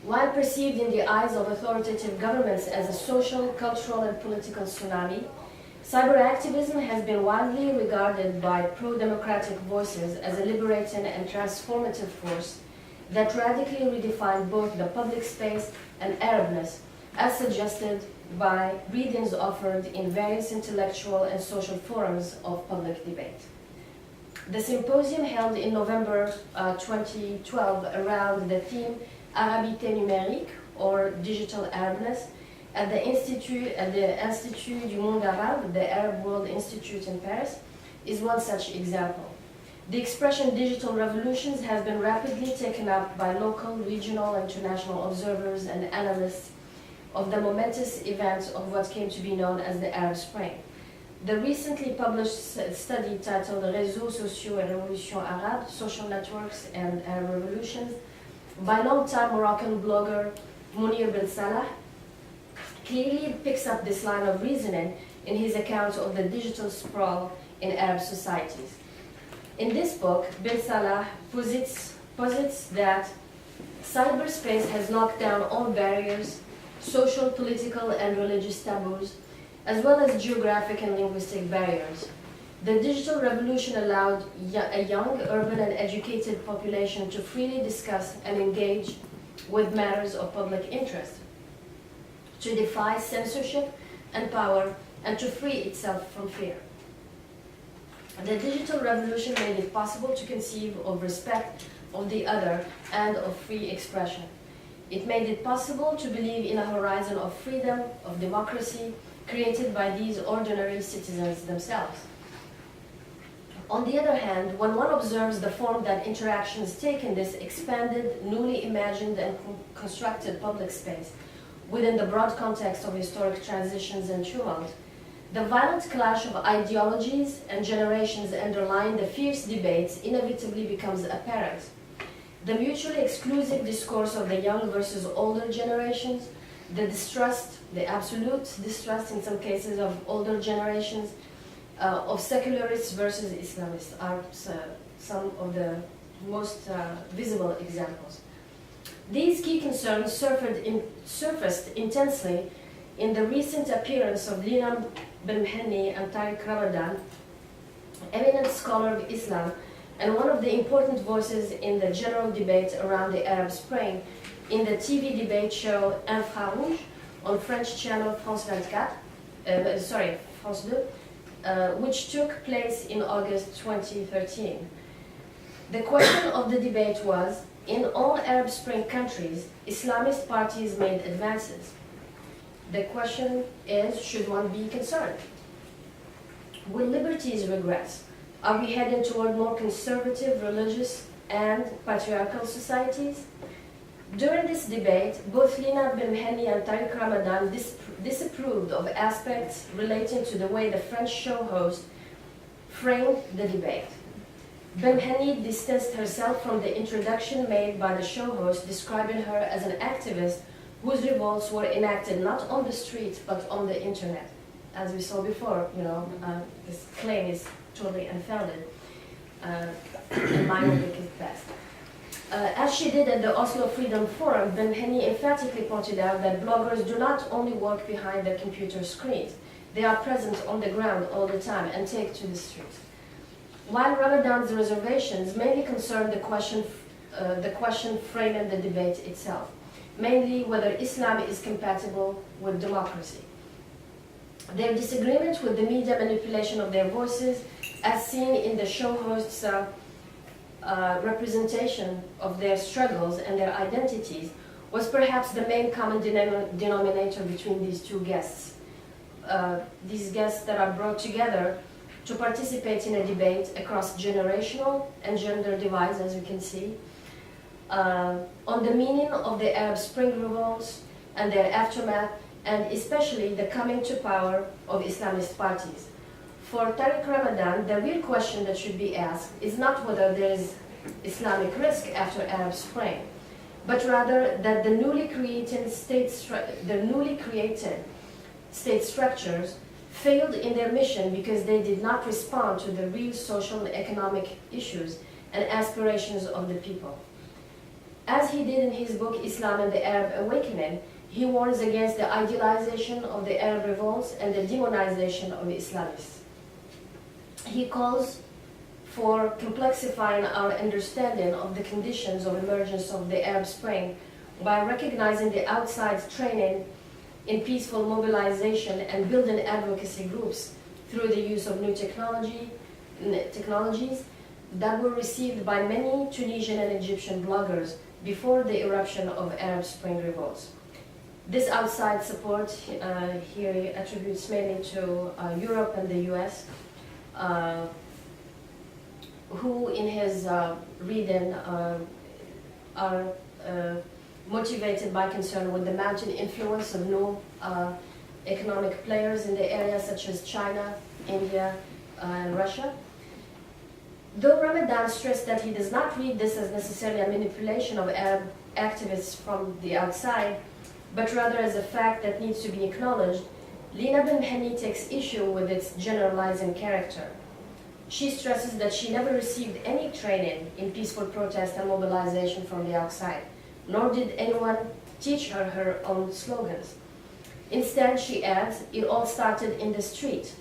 While perceived in the eyes of authoritative governments as a social, cultural, and political tsunami, cyber activism has been widely regarded by pro-democratic voices as a liberating and transformative force that radically redefined both the public space and Arabness, as suggested by readings offered in various intellectual and social forums of public debate. The symposium held in November 2012 around the theme Arabité numérique, or digital Arabness, at the Institut du Monde Arabe, the Arab World Institute in Paris, is one such example. The expression digital revolutions has been rapidly taken up by local, regional, and international observers and analysts of the momentous events of what came to be known as the Arab Spring. The recently published study titled Réseaux sociaux et révolutions arabes, Social Networks and Arab Revolutions, by longtime Moroccan blogger Mounir Ben Salah, clearly picks up this line of reasoning in his account of the digital sprawl in Arab societies. In this book, Ben Salah posits that cyberspace has knocked down all barriers, social, political, and religious taboos, as well as geographic and linguistic barriers. The digital revolution allowed a young, urban, and educated population to freely discuss and engage with matters of public interest, to defy censorship and power, and to free itself from fear. The digital revolution made it possible to conceive of respect of the other and of free expression. It made it possible to believe in a horizon of freedom, of democracy, created by these ordinary citizens themselves. On the other hand, when one observes the form that interactions take in this expanded, newly imagined and constructed public space, within the broad context of historic transitions and tumult, the violent clash of ideologies and generations underlying the fierce debates inevitably becomes apparent. The mutually exclusive discourse of the young versus older generations, the distrust, the absolute distrust in some cases of older generations, of secularists versus Islamists are some of the most visible examples. These key concerns surfaced intensely in the recent appearance of Lina Belmhani and Tariq Ramadan, eminent scholar of Islam and one of the important voices in the general debate around the Arab Spring, in the TV debate show Infrarouge on French channel France 2, which took place in August 2013. The question of the debate was, in all Arab Spring countries, Islamist parties made advances. The question is, should one be concerned? Will liberties regress? Are we heading toward more conservative, religious, and patriarchal societies? During this debate, both Lina Belmhani and Tariq Ramadan disapproved of aspects relating to the way the French show host framed the debate. Belmhani distanced herself from the introduction made by the show host, describing her as an activist whose revolts were enacted not on the street but on the internet. As we saw before, this claim is totally unfounded and myopic at best. As she did at the Oslo Freedom Forum, Belmhani emphatically pointed out that bloggers do not only work behind their computer screens, they are present on the ground all the time and take to the streets. While Ramadan's reservations mainly concerned the question framing the debate itself, mainly whether Islam is compatible with democracy. Their disagreement with the media manipulation of their voices, as seen in the show hosts' representation of their struggles and their identities, was perhaps the main common denominator between these two guests. These guests that are brought together to participate in a debate across generational and gender divides, as you can see, on the meaning of the Arab Spring revolts and their aftermath, and especially the coming to power of Islamist parties. For Tariq Ramadan, the real question that should be asked is not whether there is Islamic risk after Arab Spring, but rather that the newly created state structures failed in their mission because they did not respond to the real social and economic issues and aspirations of the people. As he did in his book Islam and the Arab Awakening, he warns against the idealization of the Arab revolts and the demonization of Islamists. He calls for complexifying our understanding of the conditions of emergence of the Arab Spring by recognizing the outside training in peaceful mobilization and building advocacy groups through the use of new technologies that were received by many Tunisian and Egyptian bloggers before the eruption of Arab Spring revolts. This outside support here he attributes mainly to Europe and the US, who in his reading are motivated by concern with the mounting influence of new economic players in the area such as China, India, and Russia. Though Ramadan stressed that he does not read this as necessarily a manipulation of Arab activists from the outside, but rather as a fact that needs to be acknowledged, Lina Belmhani takes issue with its generalizing character. She stresses that she never received any training in peaceful protest and mobilization from the outside, nor did anyone teach her her own slogans. Instead, she adds, it all started in the street,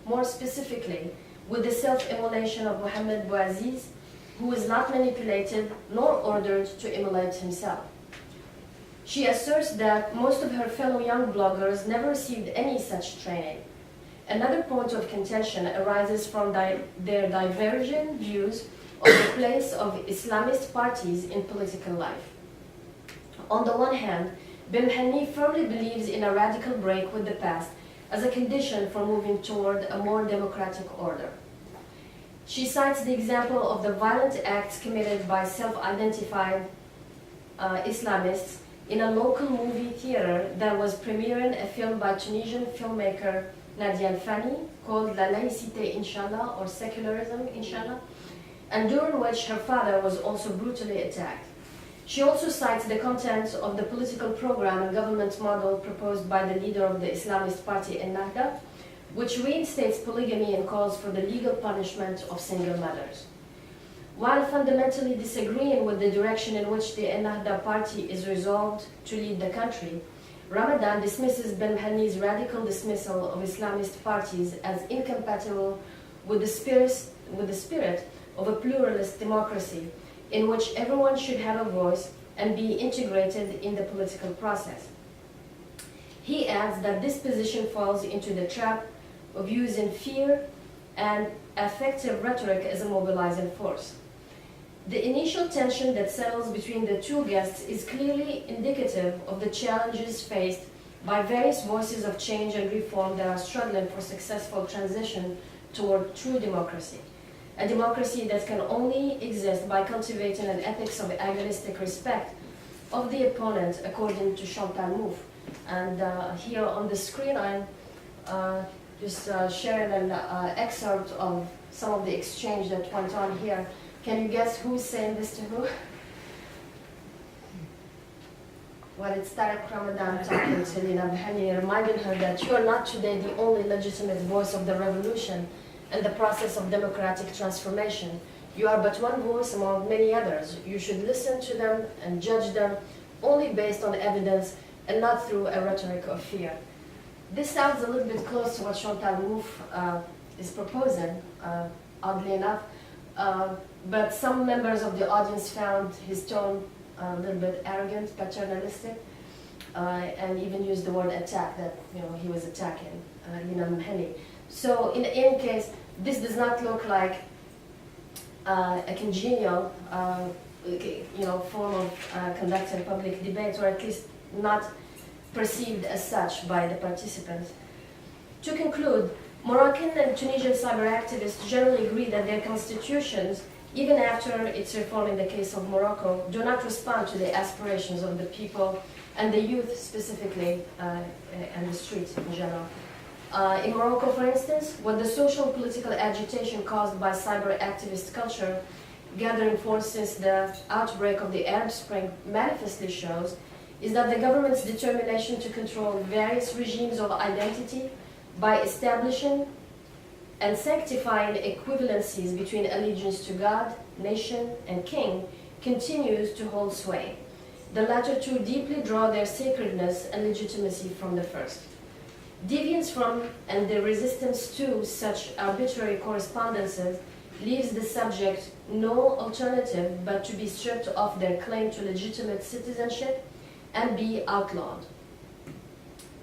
more specifically, with the self-immolation of Mohammed Bouaziz, who was not manipulated nor ordered to immolate himself. She asserts that most of her fellow young bloggers never received any such training. Another point of contention arises from their divergent views of the place of Islamist parties in political life. On the one hand, Bemhanni firmly believes in a radical break with the past as a condition for moving toward a more democratic order. She cites the example of the violent acts committed by self-identified Islamists in a local movie theater that was premiering a film by Tunisian filmmaker Nadia Al-Fani called La Laïcité Inshallah, or Secularism Inshallah, and during which her father was also brutally attacked. She also cites the content of the political program and government model proposed by the leader of the Islamist party Ennahda, which reinstates polygamy and calls for the legal punishment of single mothers. While fundamentally disagreeing with the direction in which the Ennahda party is resolved to lead the country, Ramadan dismisses Bemhanni's radical dismissal of Islamist parties as incompatible with the spirit of a pluralist democracy in which everyone should have a voice and be integrated in the political process. He adds that this position falls into the trap of using fear and affective rhetoric as a mobilizing force. The initial tension that settles between the two guests is clearly indicative of the challenges faced by various voices of change and reform that are struggling for successful transition toward true democracy. A democracy that can only exist by cultivating an ethics of agonistic respect of the opponent, according to Chantal Mouffe. And here on the screen, I'm just sharing an excerpt of some of the exchange that went on here. Can you guess who's saying this to who? Well, it's Tarek Ramadan talking to Lina Bemhanni, reminding her that you are not today the only legitimate voice of the revolution and the process of democratic transformation. You are but one voice among many others. You should listen to them and judge them only based on evidence and not through a rhetoric of fear. This sounds a little bit close to what Chantal Mouffe is proposing, oddly enough, but some members of the audience found his tone a little bit arrogant, paternalistic, and even used the word attack, that he was attacking Lina Bemhanni. So in any case, this does not look like a congenial form of conducting public debate, or at least not perceived as such by the participants. To conclude, Moroccan and Tunisian cyber activists generally agree that their constitutions, even after its reform in the case of Morocco, do not respond to the aspirations of the people and the youth specifically, and the streets in general. In Morocco, for instance, what the social and political agitation caused by cyber activist culture gathering force since the outbreak of the Arab Spring manifestly shows is that the government's determination to control various regimes of identity by establishing and sanctifying equivalencies between allegiance to God, nation, and king continues to hold sway. The latter two deeply draw their sacredness and legitimacy from the first. Deviance from and the resistance to such arbitrary correspondences leaves the subject no alternative but to be stripped of their claim to legitimate citizenship and be outlawed.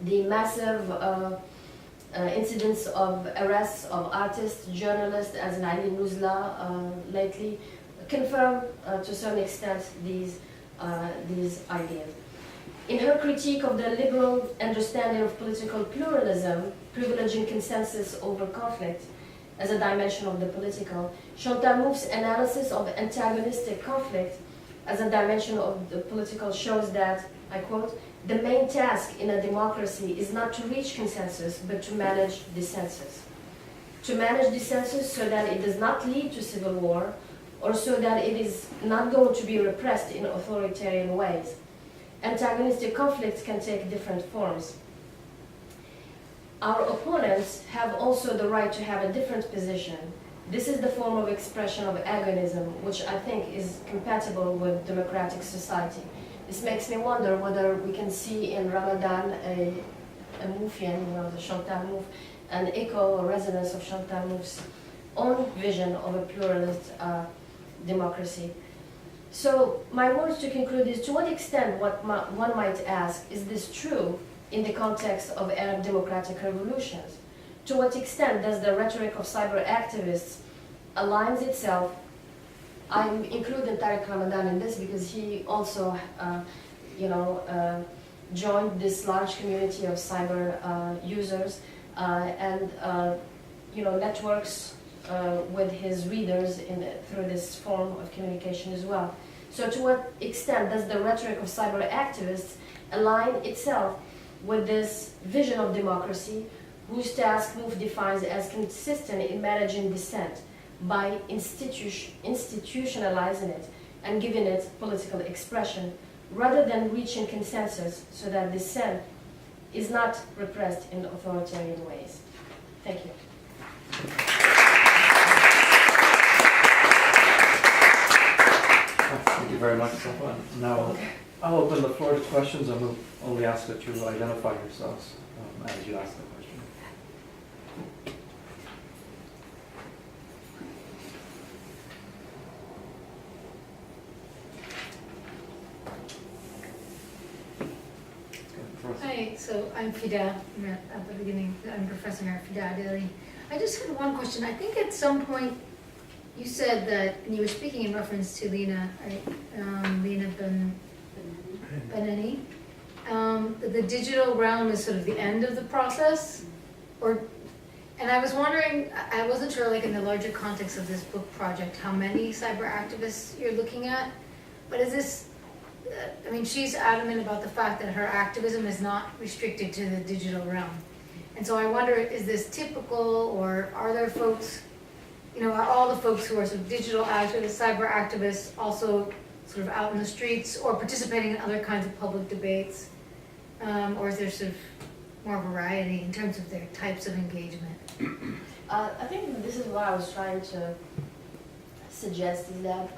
The massive incidents of arrests of artists, journalists, as in Ali Nuzla lately, confirm to some extent these ideas. In her critique of the liberal understanding of political pluralism, privileging consensus over conflict as a dimension of the political, Chantal Mouffe's analysis of antagonistic conflict as a dimension of the political shows that, I quote, the main task in a democracy is not to reach consensus, but to manage dissensus. To manage dissensus so that it does not lead to civil war, or so that it is not going to be repressed in authoritarian ways. Antagonistic conflicts can take different forms. Our opponents have also the right to have a different position. This is the form of expression of agonism, which I think is compatible with democratic society. This makes me wonder whether we can see in Ramadan Moufian, the Chantal Mouffe, an echo resonance of Chantal Mouffe's own vision of a pluralist democracy. So my words to conclude is, to what extent, one might ask, is this true in the context of Arab democratic revolutions? To what extent does the rhetoric of cyber activists aligns itself? I'm including Tariq Ramadan in this because he also, joined this large community of cyber users and networks with his readers through this form of communication as well. So to what extent does the rhetoric of cyber activists align itself with this vision of democracy, whose task Mouffe defines as consistent in managing dissent by institutionalizing it and giving it political expression, rather than reaching consensus so that dissent is not repressed in authoritarian ways? Thank you. Thank you very much, Safoi. Now, I'll open the floor to questions, and we'll only ask that you identify yourselves as you ask the question. Hi, so I'm Fida. At the beginning, I'm Professor Fida Adeli. I just had one question. I think at some point you said that, and you were speaking in reference to Lena, right? Lena Benani, that the digital realm is sort of the end of the process, and I was wondering, I wasn't sure, like in the larger context of this book project, how many cyber activists you're looking at, but is this, I mean, she's adamant about the fact that her activism is not restricted to the digital realm. And so I wonder, is this typical, or are there folks, are all the folks who are sort of digital activists, cyber activists, also sort of out in the streets or participating in other kinds of public debates? Or is there sort of more variety in terms of their types of engagement? I think this is what I was trying to suggest, is that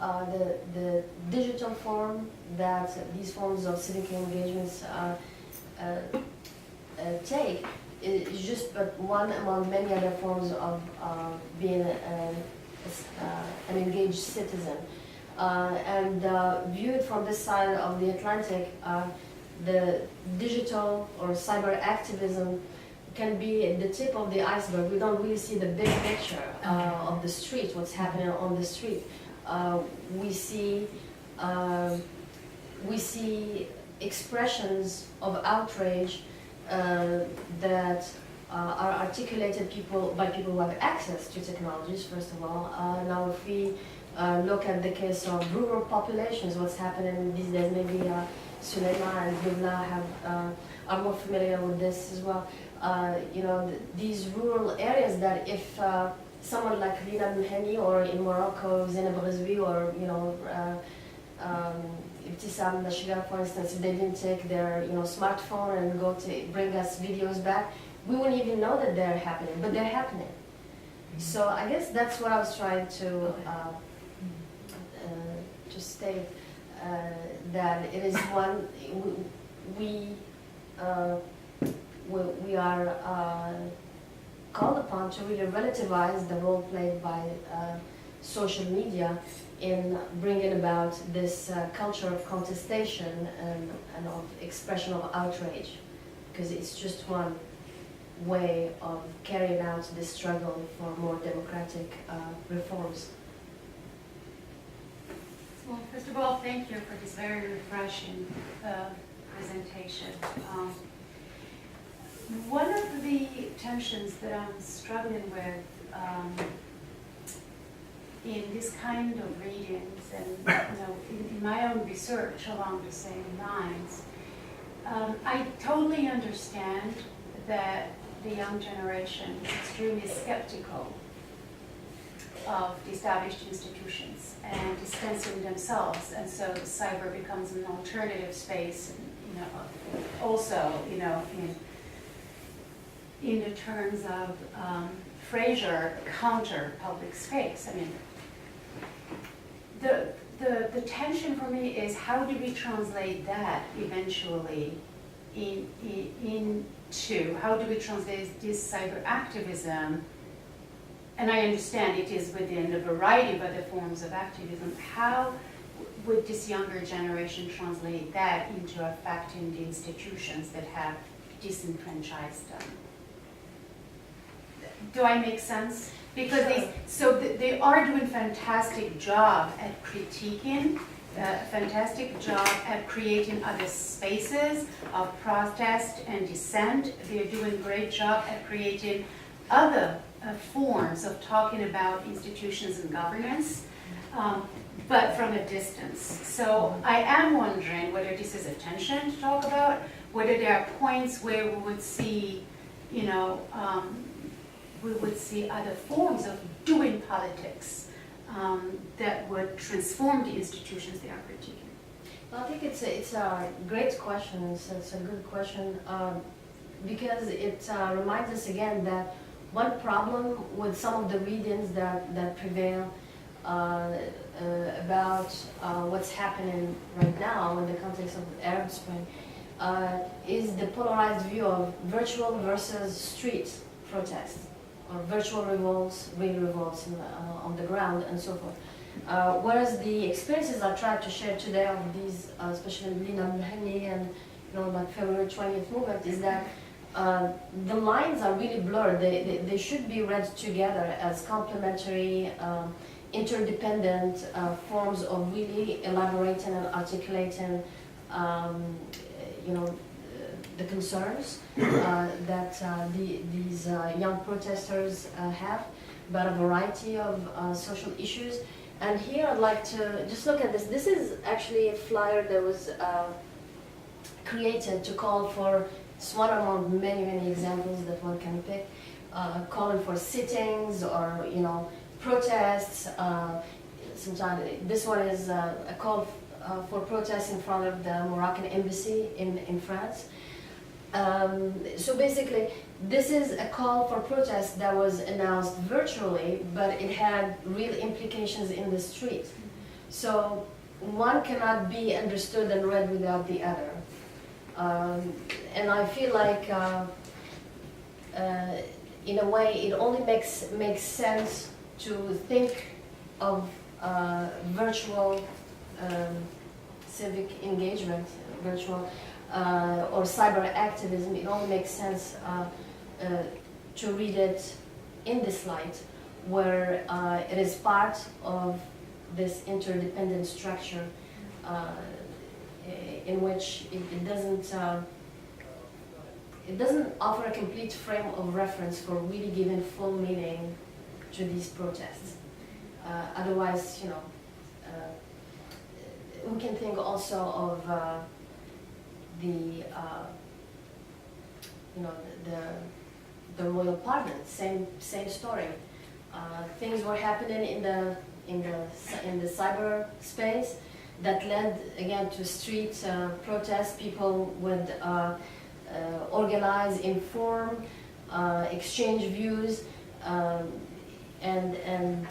the digital form that these forms of civic engagements take is just but one among many other forms of being an engaged citizen. And viewed from this side of the Atlantic, the digital or cyber activism can be the tip of the iceberg. We don't really see the big picture of the street, what's happening on the street. We see expressions of outrage that are articulated by people who have access to technologies, first of all. Now, if we look at the case of rural populations, what's happening these days, maybe Suleyman and Yubla are more familiar with this as well. These rural areas that if someone like Lina Mouhani, or in Morocco, Zainab Ghazwi, or Ibtisam Nashiga, for instance, if they didn't take their smartphone and go to bring us videos back, we wouldn't even know that they're happening, but they're happening. So I guess that's what I was trying to state, that it is one, we are called upon to really relativize the role played by social media in bringing about this culture of contestation and of expression of outrage, because it's just one way of carrying out this struggle for more democratic reforms. Well, first of all, thank you for this very refreshing presentation. One of the tensions that I'm struggling with in this kind of readings, and in my own research along the same lines, I totally understand that the young generation is extremely skeptical of the established institutions and distancing themselves, and so cyber becomes an alternative space, and, also, in the terms of Fraser counter public space. I mean, the tension for me is, how do we translate that eventually in to how do we translate this cyber activism, and I understand it is within a variety of other forms of activism, how would this younger generation translate that into affecting the institutions that have disenfranchised them? Do I make sense? Because they are doing fantastic job at critiquing, fantastic job at creating other spaces of protest and dissent. They're doing a great job at creating other forms of talking about institutions and governance, but from a distance. So I am wondering whether this is a tension to talk about, whether there are points where we would see, you know, we would see other forms of doing politics that would transform the institutions they are critiquing. Well, I think it's a great question. It's a good question because it reminds us again that one problem with some of the readings that prevail about what's happening right now in the context of the Arab Spring is the polarized view of virtual versus street protests, or virtual revolts, real revolts on the ground, and so forth. Whereas the experiences I tried to share today of these, especially Lina Mhani and like February 20th movement, is that the lines are really blurred. They should be read together as complementary, interdependent forms of really elaborating and articulating, the concerns that these young protesters have about a variety of social issues. And here I'd like to just look at this. This is actually a flyer that was created to call for, it's one among many, many examples that one can pick, calling for sittings or, protests. Sometimes this one is a call for protests in front of the Moroccan embassy in France. So basically, this is a call for protest that was announced virtually, but it had real implications in the street. So one cannot be understood and read without the other. And I feel like, in a way, it only makes sense to think of virtual civic engagement, virtual or cyber activism. It only makes sense to read it in this light, where it is part of this interdependent structure in which it doesn't offer a complete frame of reference for really giving full meaning to these protests. Otherwise, we can think also of the royal pardon. Same story. Things were happening in the cyber space that led again to street protests. People would organize, inform, exchange views, and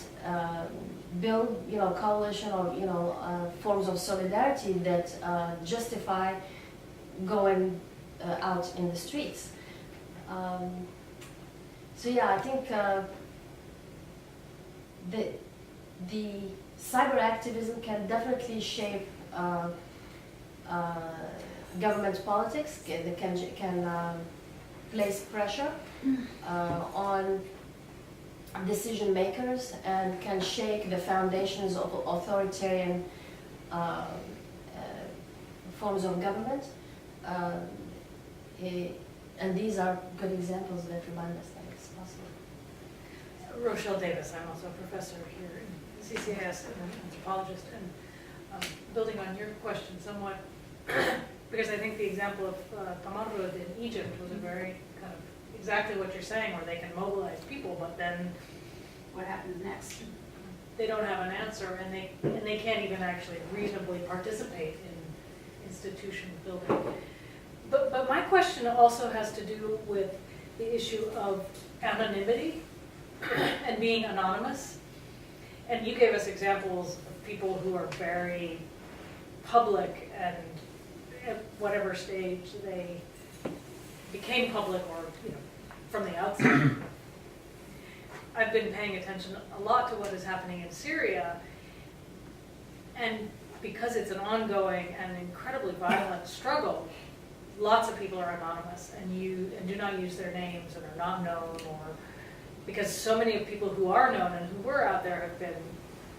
build coalition or forms of solidarity that justify going out in the streets. So yeah, I think the cyber activism can definitely shape government politics. They can place pressure on decision makers and can shake the foundations of authoritarian forms of government. And these are good examples that remind us that it's possible. Rochelle Davis, I'm also a professor here in CCAS and an anthropologist, and building on your question somewhat, because I think the example of Tamarrud in Egypt was a very kind of exactly what you're saying, where they can mobilize people, but then What happens next? they don't have an answer, and they can't even actually reasonably participate in institution building. But my question also has to do with the issue of anonymity and being anonymous. And you gave us examples of people who are very public and at whatever stage they became public or, from the outset. I've been paying attention a lot to what is happening in Syria, and because it's an ongoing and incredibly violent struggle, lots of people are anonymous and do not use their names and are not known, or because so many of people who are known and who were out there have been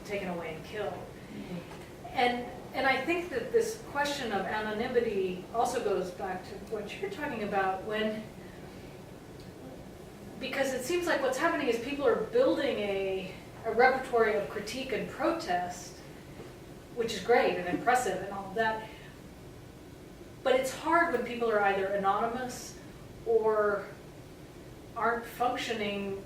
taken away and killed. And I think that this question of anonymity also goes back to what you're talking about, because it seems like what's happening is people are building a repertoire of critique and protest, which is great and impressive and all of that. But it's hard when people are either anonymous or aren't functioning,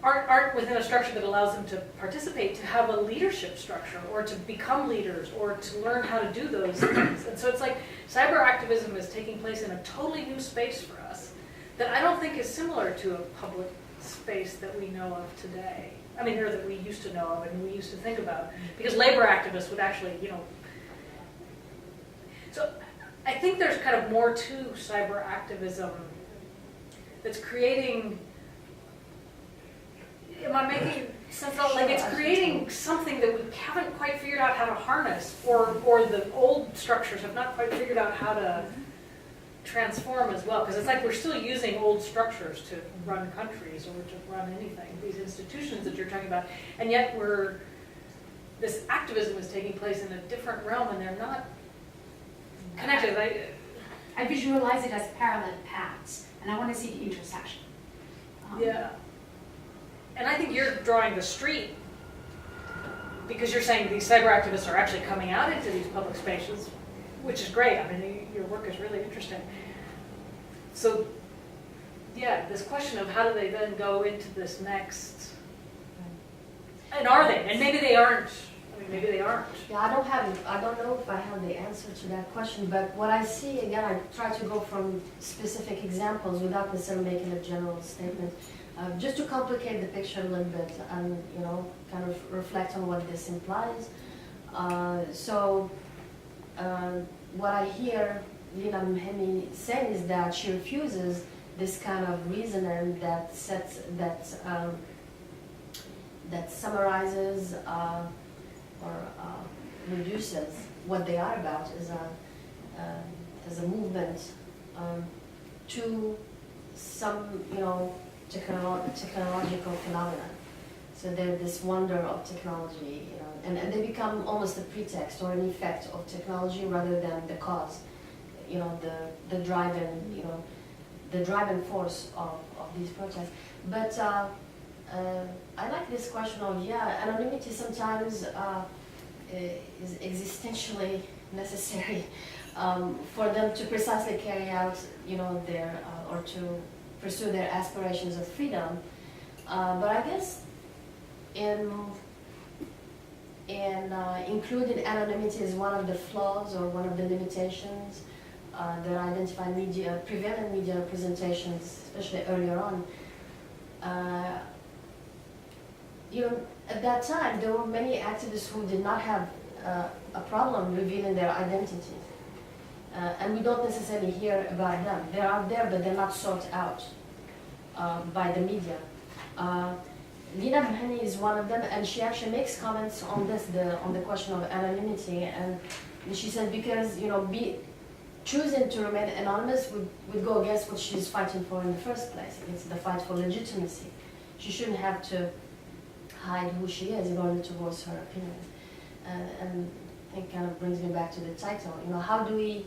aren't within a structure that allows them to participate, to have a leadership structure, or to become leaders, or to learn how to do those things. And so it's like cyber activism is taking place in a totally new space for us that I don't think is similar to a public space that we know of today. I mean, or that we used to know of and we used to think about. Because labor activists would actually, So I think there's kind of more to cyber activism that's creating, am I making sense? Like it's creating something that we haven't quite figured out how to harness, or the old structures have not quite figured out how to transform as well. Because it's like we're still using old structures to run countries or to run anything, these institutions that you're talking about, and yet this activism is taking place in a different realm and they're not connected. I visualize it as parallel paths, and I want to see the intersection. Yeah. And I think you're drawing the street because you're saying these cyber activists are actually coming out into these public spaces, which is great. I mean, your work is really interesting. So, yeah, this question of how do they then go into this next, and are they? And maybe they aren't. I mean, maybe they aren't. Yeah, I don't know if I have the answer to that question, but what I see, again, I try to go from specific examples without necessarily making a general statement, just to complicate the picture a little bit and, kind of reflect on what this implies. What I hear Lina Mhemi saying is that she refuses this kind of reasoning that summarizes or reduces what they are about as a movement to some technological phenomena. So there's this wonder of technology, and they become almost a pretext or an effect of technology rather than the cause, the driving force of these protests. But I like this question of, anonymity sometimes is existentially necessary for them to precisely carry out, their or to pursue their aspirations of freedom. But I guess including anonymity is one of the flaws or one of the limitations that identify prevailing media representations, especially earlier on. At that time, there were many activists who did not have a problem revealing their identity. And we don't necessarily hear about them. They're out there, but they're not sought out by the media. Lina Mheni is one of them, and she actually makes comments on on the question of anonymity, and she said because choosing to remain anonymous would go against what she's fighting for in the first place. It's the fight for legitimacy. She shouldn't have to hide who she is in order to voice her opinion. And it kind of brings me back to the title. How do we,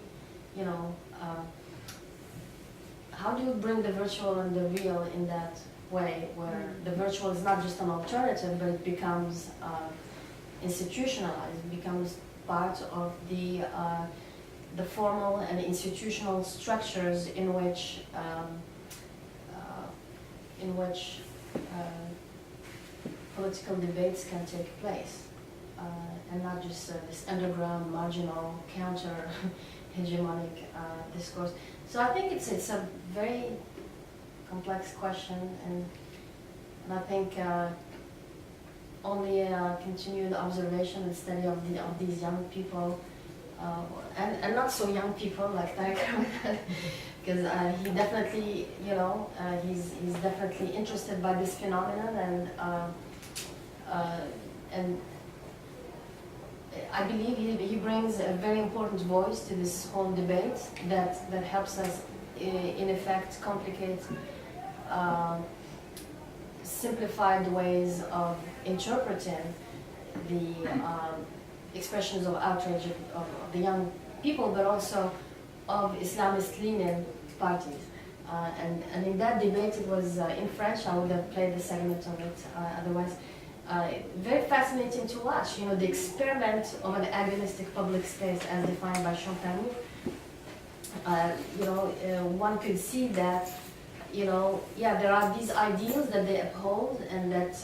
how do you bring the virtual and the real in that way, where the virtual is not just an alternative, but it becomes institutionalized, it becomes part of the formal and institutional structures in which political debates can take place, and not just this underground, marginal, counter-hegemonic discourse. So I think it's a very complex question, and I think only continued observation and study of these young people and not so young people like Tariq Ramadan, because he definitely, you know, he's definitely interested by this phenomenon, and I believe he brings a very important voice to this whole debate that helps us, in effect, complicate simplified ways of interpreting the expressions of outrage of the young people, but also of Islamist-leaning parties. And in that debate, it was in French. I would have played the segment of it otherwise. Very fascinating to watch, you know, the experiment of an agonistic public space as defined by Champagne. You know, one could see that, you know, yeah, there are these ideals that they uphold and that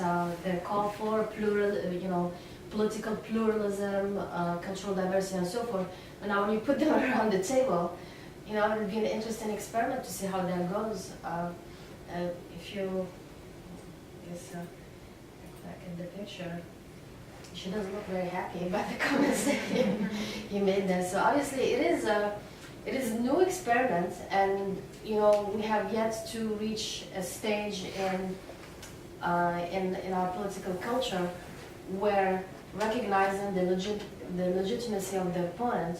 they call for plural, you know, political pluralism, cultural diversity, and so forth. But now when you put them around the table, you know, it would be an interesting experiment to see how that goes. If you, I guess, back in the picture, she doesn't look very happy about the comments that you made there. So obviously it is a new experiment, and you know, we have yet to reach a stage in our political culture where recognizing the legitimacy of the opponent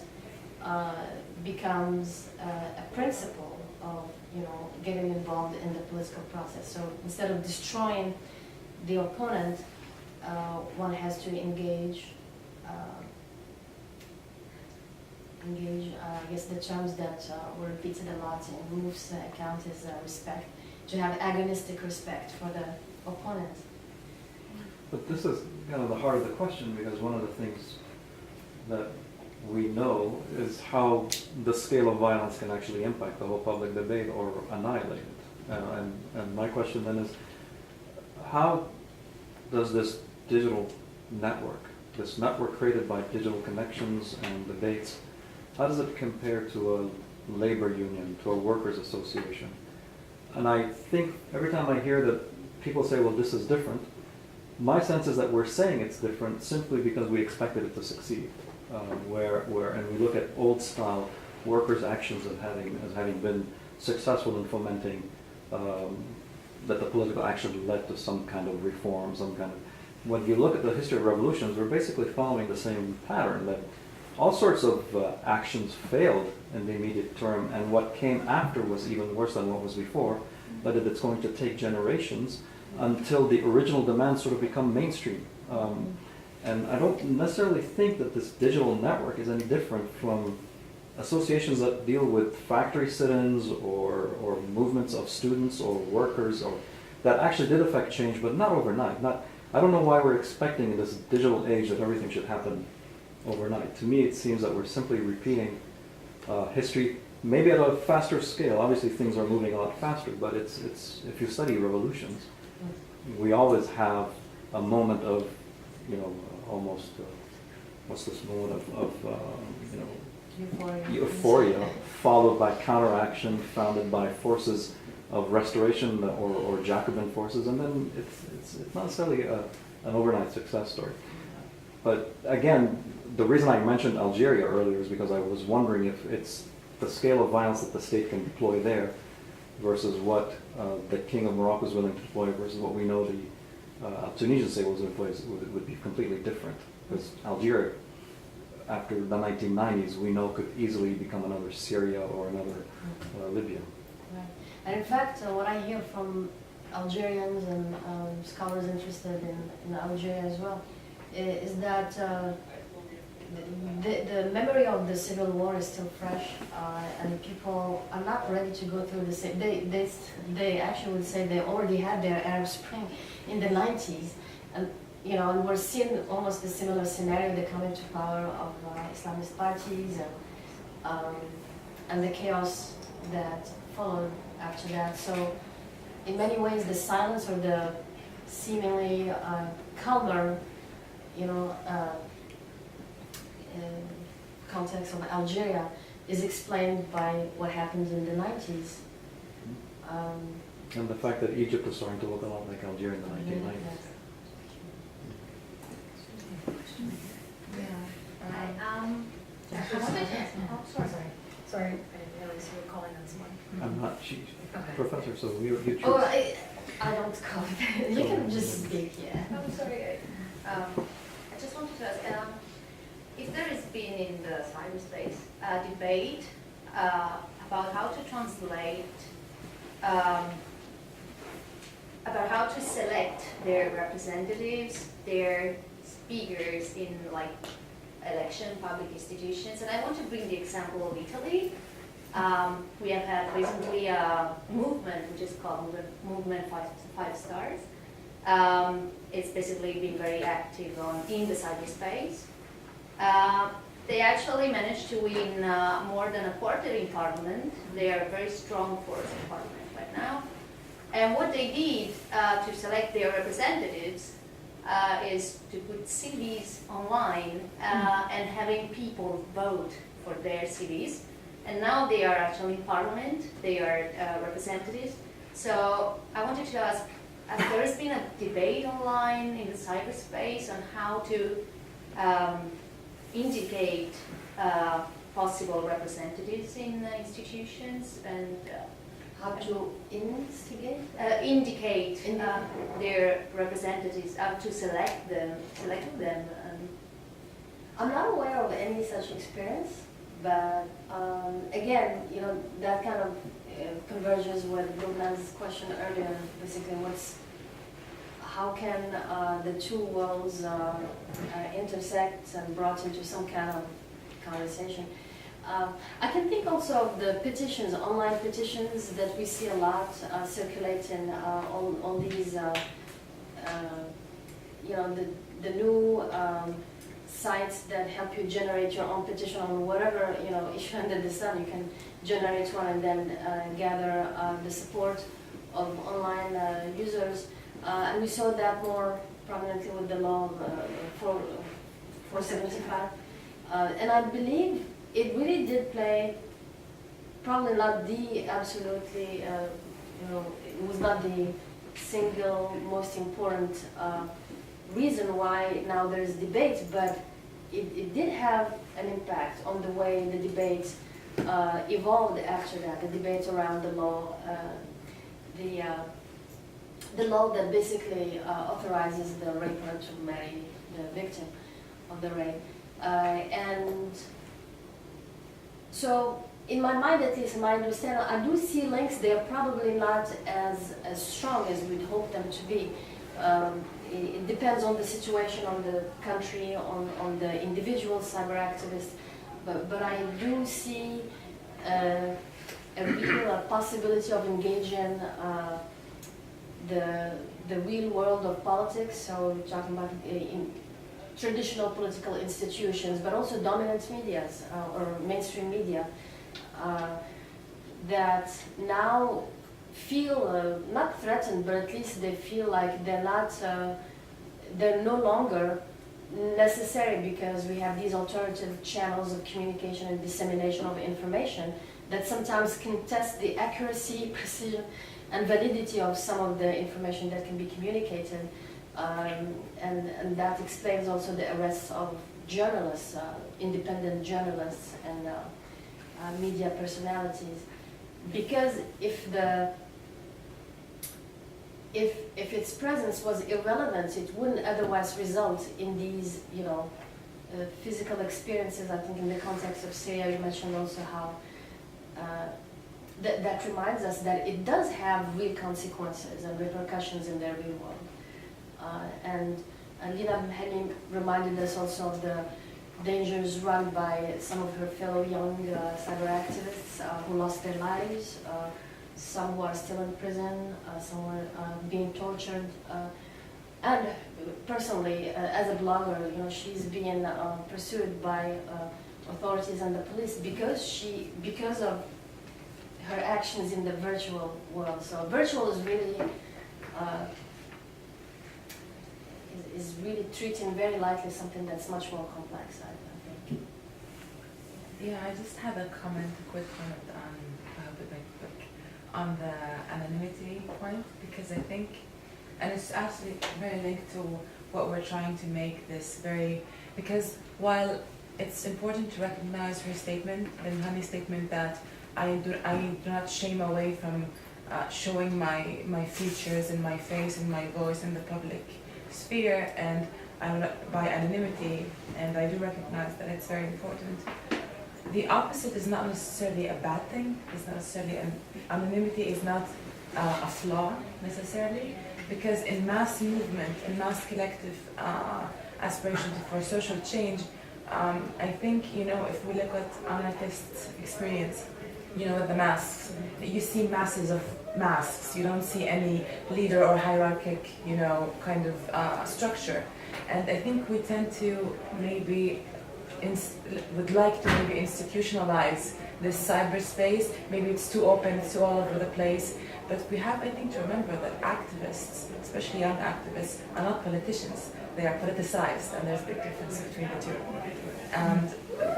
becomes a principle of, you know, getting involved in the political process. So instead of destroying the opponent, one has to engage, I guess the terms that were repeated a lot in Roof's account is respect, to have agonistic respect for the opponent. But this is kind of the heart of the question, because one of the things that we know is how the scale of violence can actually impact the whole public debate or annihilate it. And my question then is, how does this digital network, this network created by digital connections and debates, how does it compare to a labor union, to a workers' association? And I think every time I hear that people say, well, this is different, my sense is that we're saying it's different simply because we expected it to succeed. And we look at old style workers' actions as having been successful in fomenting that the political action led to some kind of reform, when you look at the history of revolutions, we're basically following the same pattern, that all sorts of actions failed in the immediate term, and what came after was even worse than what was before, but it's going to take generations until the original demands sort of become mainstream. And I don't necessarily think that this digital network is any different from associations that deal with factory sit-ins or movements of students or workers, or that actually did affect change, but not overnight. I don't know why we're expecting in this digital age that everything should happen overnight. To me, it seems that we're simply repeating history, maybe at a faster scale. Obviously, things are moving a lot faster, but it's if you study revolutions, we always have a moment of, you know, almost what's this moment of you know, euphoria, followed by counteraction, founded by forces of restoration or Jacobin forces, and then it's not necessarily an overnight success story. But again, the reason I mentioned Algeria earlier is because I was wondering if it's the scale of violence that the state can deploy there versus what the king of Morocco is willing to deploy versus what we know the Tunisian state was in place would be completely different. Because Algeria, after the 1990s, we know could easily become another Syria or another Libya. Right. And in fact, what I hear from Algerians and scholars interested in Algeria as well is that the memory of the civil war is still fresh, and people are not ready to go through the same. They actually would say they already had their Arab Spring in the 90s, and you know, and we're seeing almost a similar scenario. They come into power of Islamist parties and the chaos that followed after that. So, in many ways, the silence or the seemingly calmer, you know, context of Algeria is explained by what happens in the 90s. And the fact that Egypt is starting to look a lot like Algeria in the 1990s. Yeah. Hi. I wanted to ask, oh, sorry, I didn't realize you were calling on someone. I'm not, she's Okay. professor, so you choose. Oh, I don't call it. You can just speak, yeah. I'm sorry, I just wanted to ask, if there has been in the cyberspace a debate about how to translate, about how to select their representatives, their speakers in like election, public institutions, and I want to bring the example of Italy. We have had recently a movement which is called Movement 5 Stars. It's basically been very active in the cyberspace. They actually managed to win more than a quarter in parliament. They are a very strong force in parliament right now. And what they did to select their representatives is to put CVs online and having people vote for their CVs. And now they are actually in parliament, they are representatives. So I wanted to ask, there has been a debate online in the cyberspace on how to indicate possible representatives in institutions and How to instigate? Indicate their representatives, to select them. I'm not aware of any such experience, but again, you know, that kind of converges with Lubnan's question earlier. Basically, how can the two worlds intersect and brought into some kind of conversation? I can think also of the petitions, online petitions that we see a lot circulating on these, you know, the new sites that help you generate your own petition on whatever, you know, issue under the sun. You can generate one and then gather the support of online users. And we saw that more prominently with the law 475. And I believe it really did play, probably not the absolutely, you know, it was not the single most important reason why now there's debate, but it did have an impact on the way the debate evolved after that, the debate around the law, the law that basically authorizes the raper to marry the victim of the rape. And so, in my mind, at least, in my understanding, I do see links. They're probably not as strong as we'd hope them to be. It depends on the situation, on the country, on the individual cyber activist. But I do see a real possibility of engaging the real world of politics. So we're talking about in traditional political institutions, but also dominant medias or mainstream media that now feel not threatened, but at least they feel like they're no longer necessary, because we have these alternative channels of communication and dissemination of information that sometimes contest the accuracy, precision, and validity of some of the information that can be communicated. And that explains also the arrests of journalists, independent journalists and media personalities. Because if its presence was irrelevant, it wouldn't otherwise result in these, you know, physical experiences. I think in the context of Syria, you mentioned also how that reminds us that it does have real consequences and repercussions in their real world. And Lina Mheni reminded us also of the dangers run by some of her fellow young cyber activists who lost their lives, some who are still in prison, some were being tortured. And personally, as a blogger, you know, she's being pursued by authorities and the police because of her actions in the virtual world. So virtual is really treating very lightly something that's much more complex, I think. Yeah, I just had a quick comment on, I hope it makes quick, on the anonymity point, because I think, and it's actually very linked to what we're trying to make this very, because while it's important to recognize her statement, the Hani statement, that I do not shame away from showing my features and my face and my voice in the public sphere, and by anonymity, and I do recognize that it's very important. The opposite is not necessarily a bad thing. It's not necessarily anonymity is not a flaw necessarily, because in mass movement, in mass collective aspiration for social change, I think, if we look at anarchist experience, with the masks, you see masses of masks. You don't see any leader or hierarchic, kind of structure. And I think we tend to would like to maybe institutionalize this cyberspace. Maybe it's too open, it's too all over the place. But we have, I think, to remember that activists, especially young activists, are not politicians. They are politicized, and there's a big difference between the two. And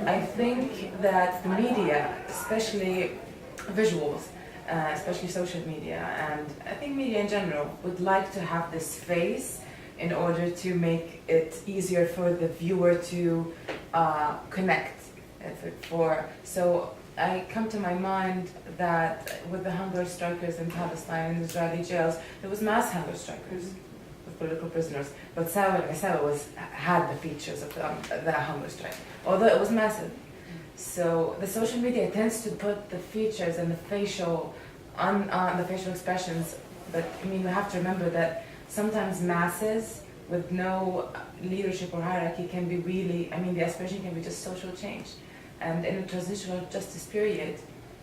I think that the media, especially visuals, especially social media, and I think media in general, would like to have this face in order to make it easier for the viewer to connect. So I come to my mind that with the hunger strikers in Palestine and Israeli jails, there was mass hunger strikers with political prisoners. But Safoi had the features of the hunger strike, although it was massive. So the social media tends to put the features and the facial expressions. But we have to remember that sometimes masses with no leadership or hierarchy can be really, the aspiration can be just social change. And in a transitional justice period,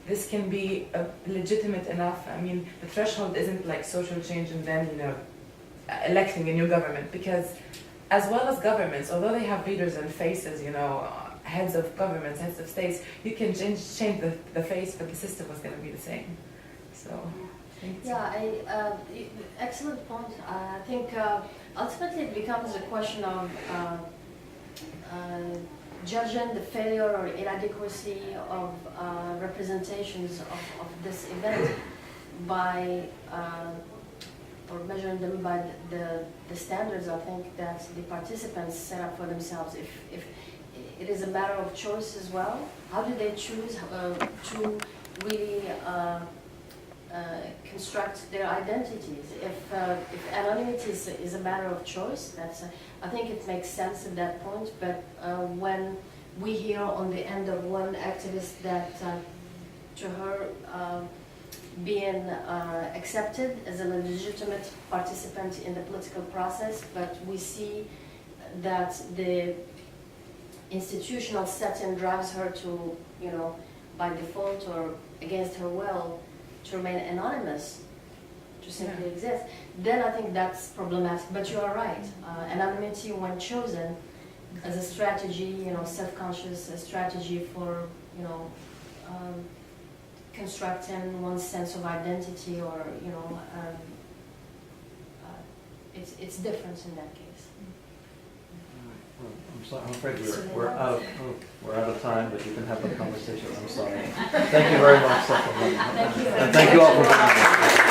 this can be legitimate enough. The threshold isn't like social change and then, electing a new government, because as well as governments, although they have leaders and faces, heads of governments, heads of states, you can change the face, but the system was going to be the same. So, excellent point. I think ultimately it becomes a question of judging the failure or inadequacy of representations of this event by or measuring them by the standards, I think, that the participants set up for themselves. If it is a matter of choice as well, how do they choose to really construct their identities? If anonymity is a matter of choice, I think it makes sense at that point. But when we hear on the end of one activist that to her being accepted as a legitimate participant in the political process, but we see that the institutional setting drives her to, by default or against her will, to remain anonymous, to simply exist, then I think that's problematic. But you are right. Anonymity, when chosen as a strategy, self-conscious strategy for, constructing one's sense of identity, or, it's different in that case. Well, I'm sorry. I'm afraid we're out of time, but you can have the conversation. I'm sorry. Thank you very much, Safoi. Thank you. And thank you all for being here.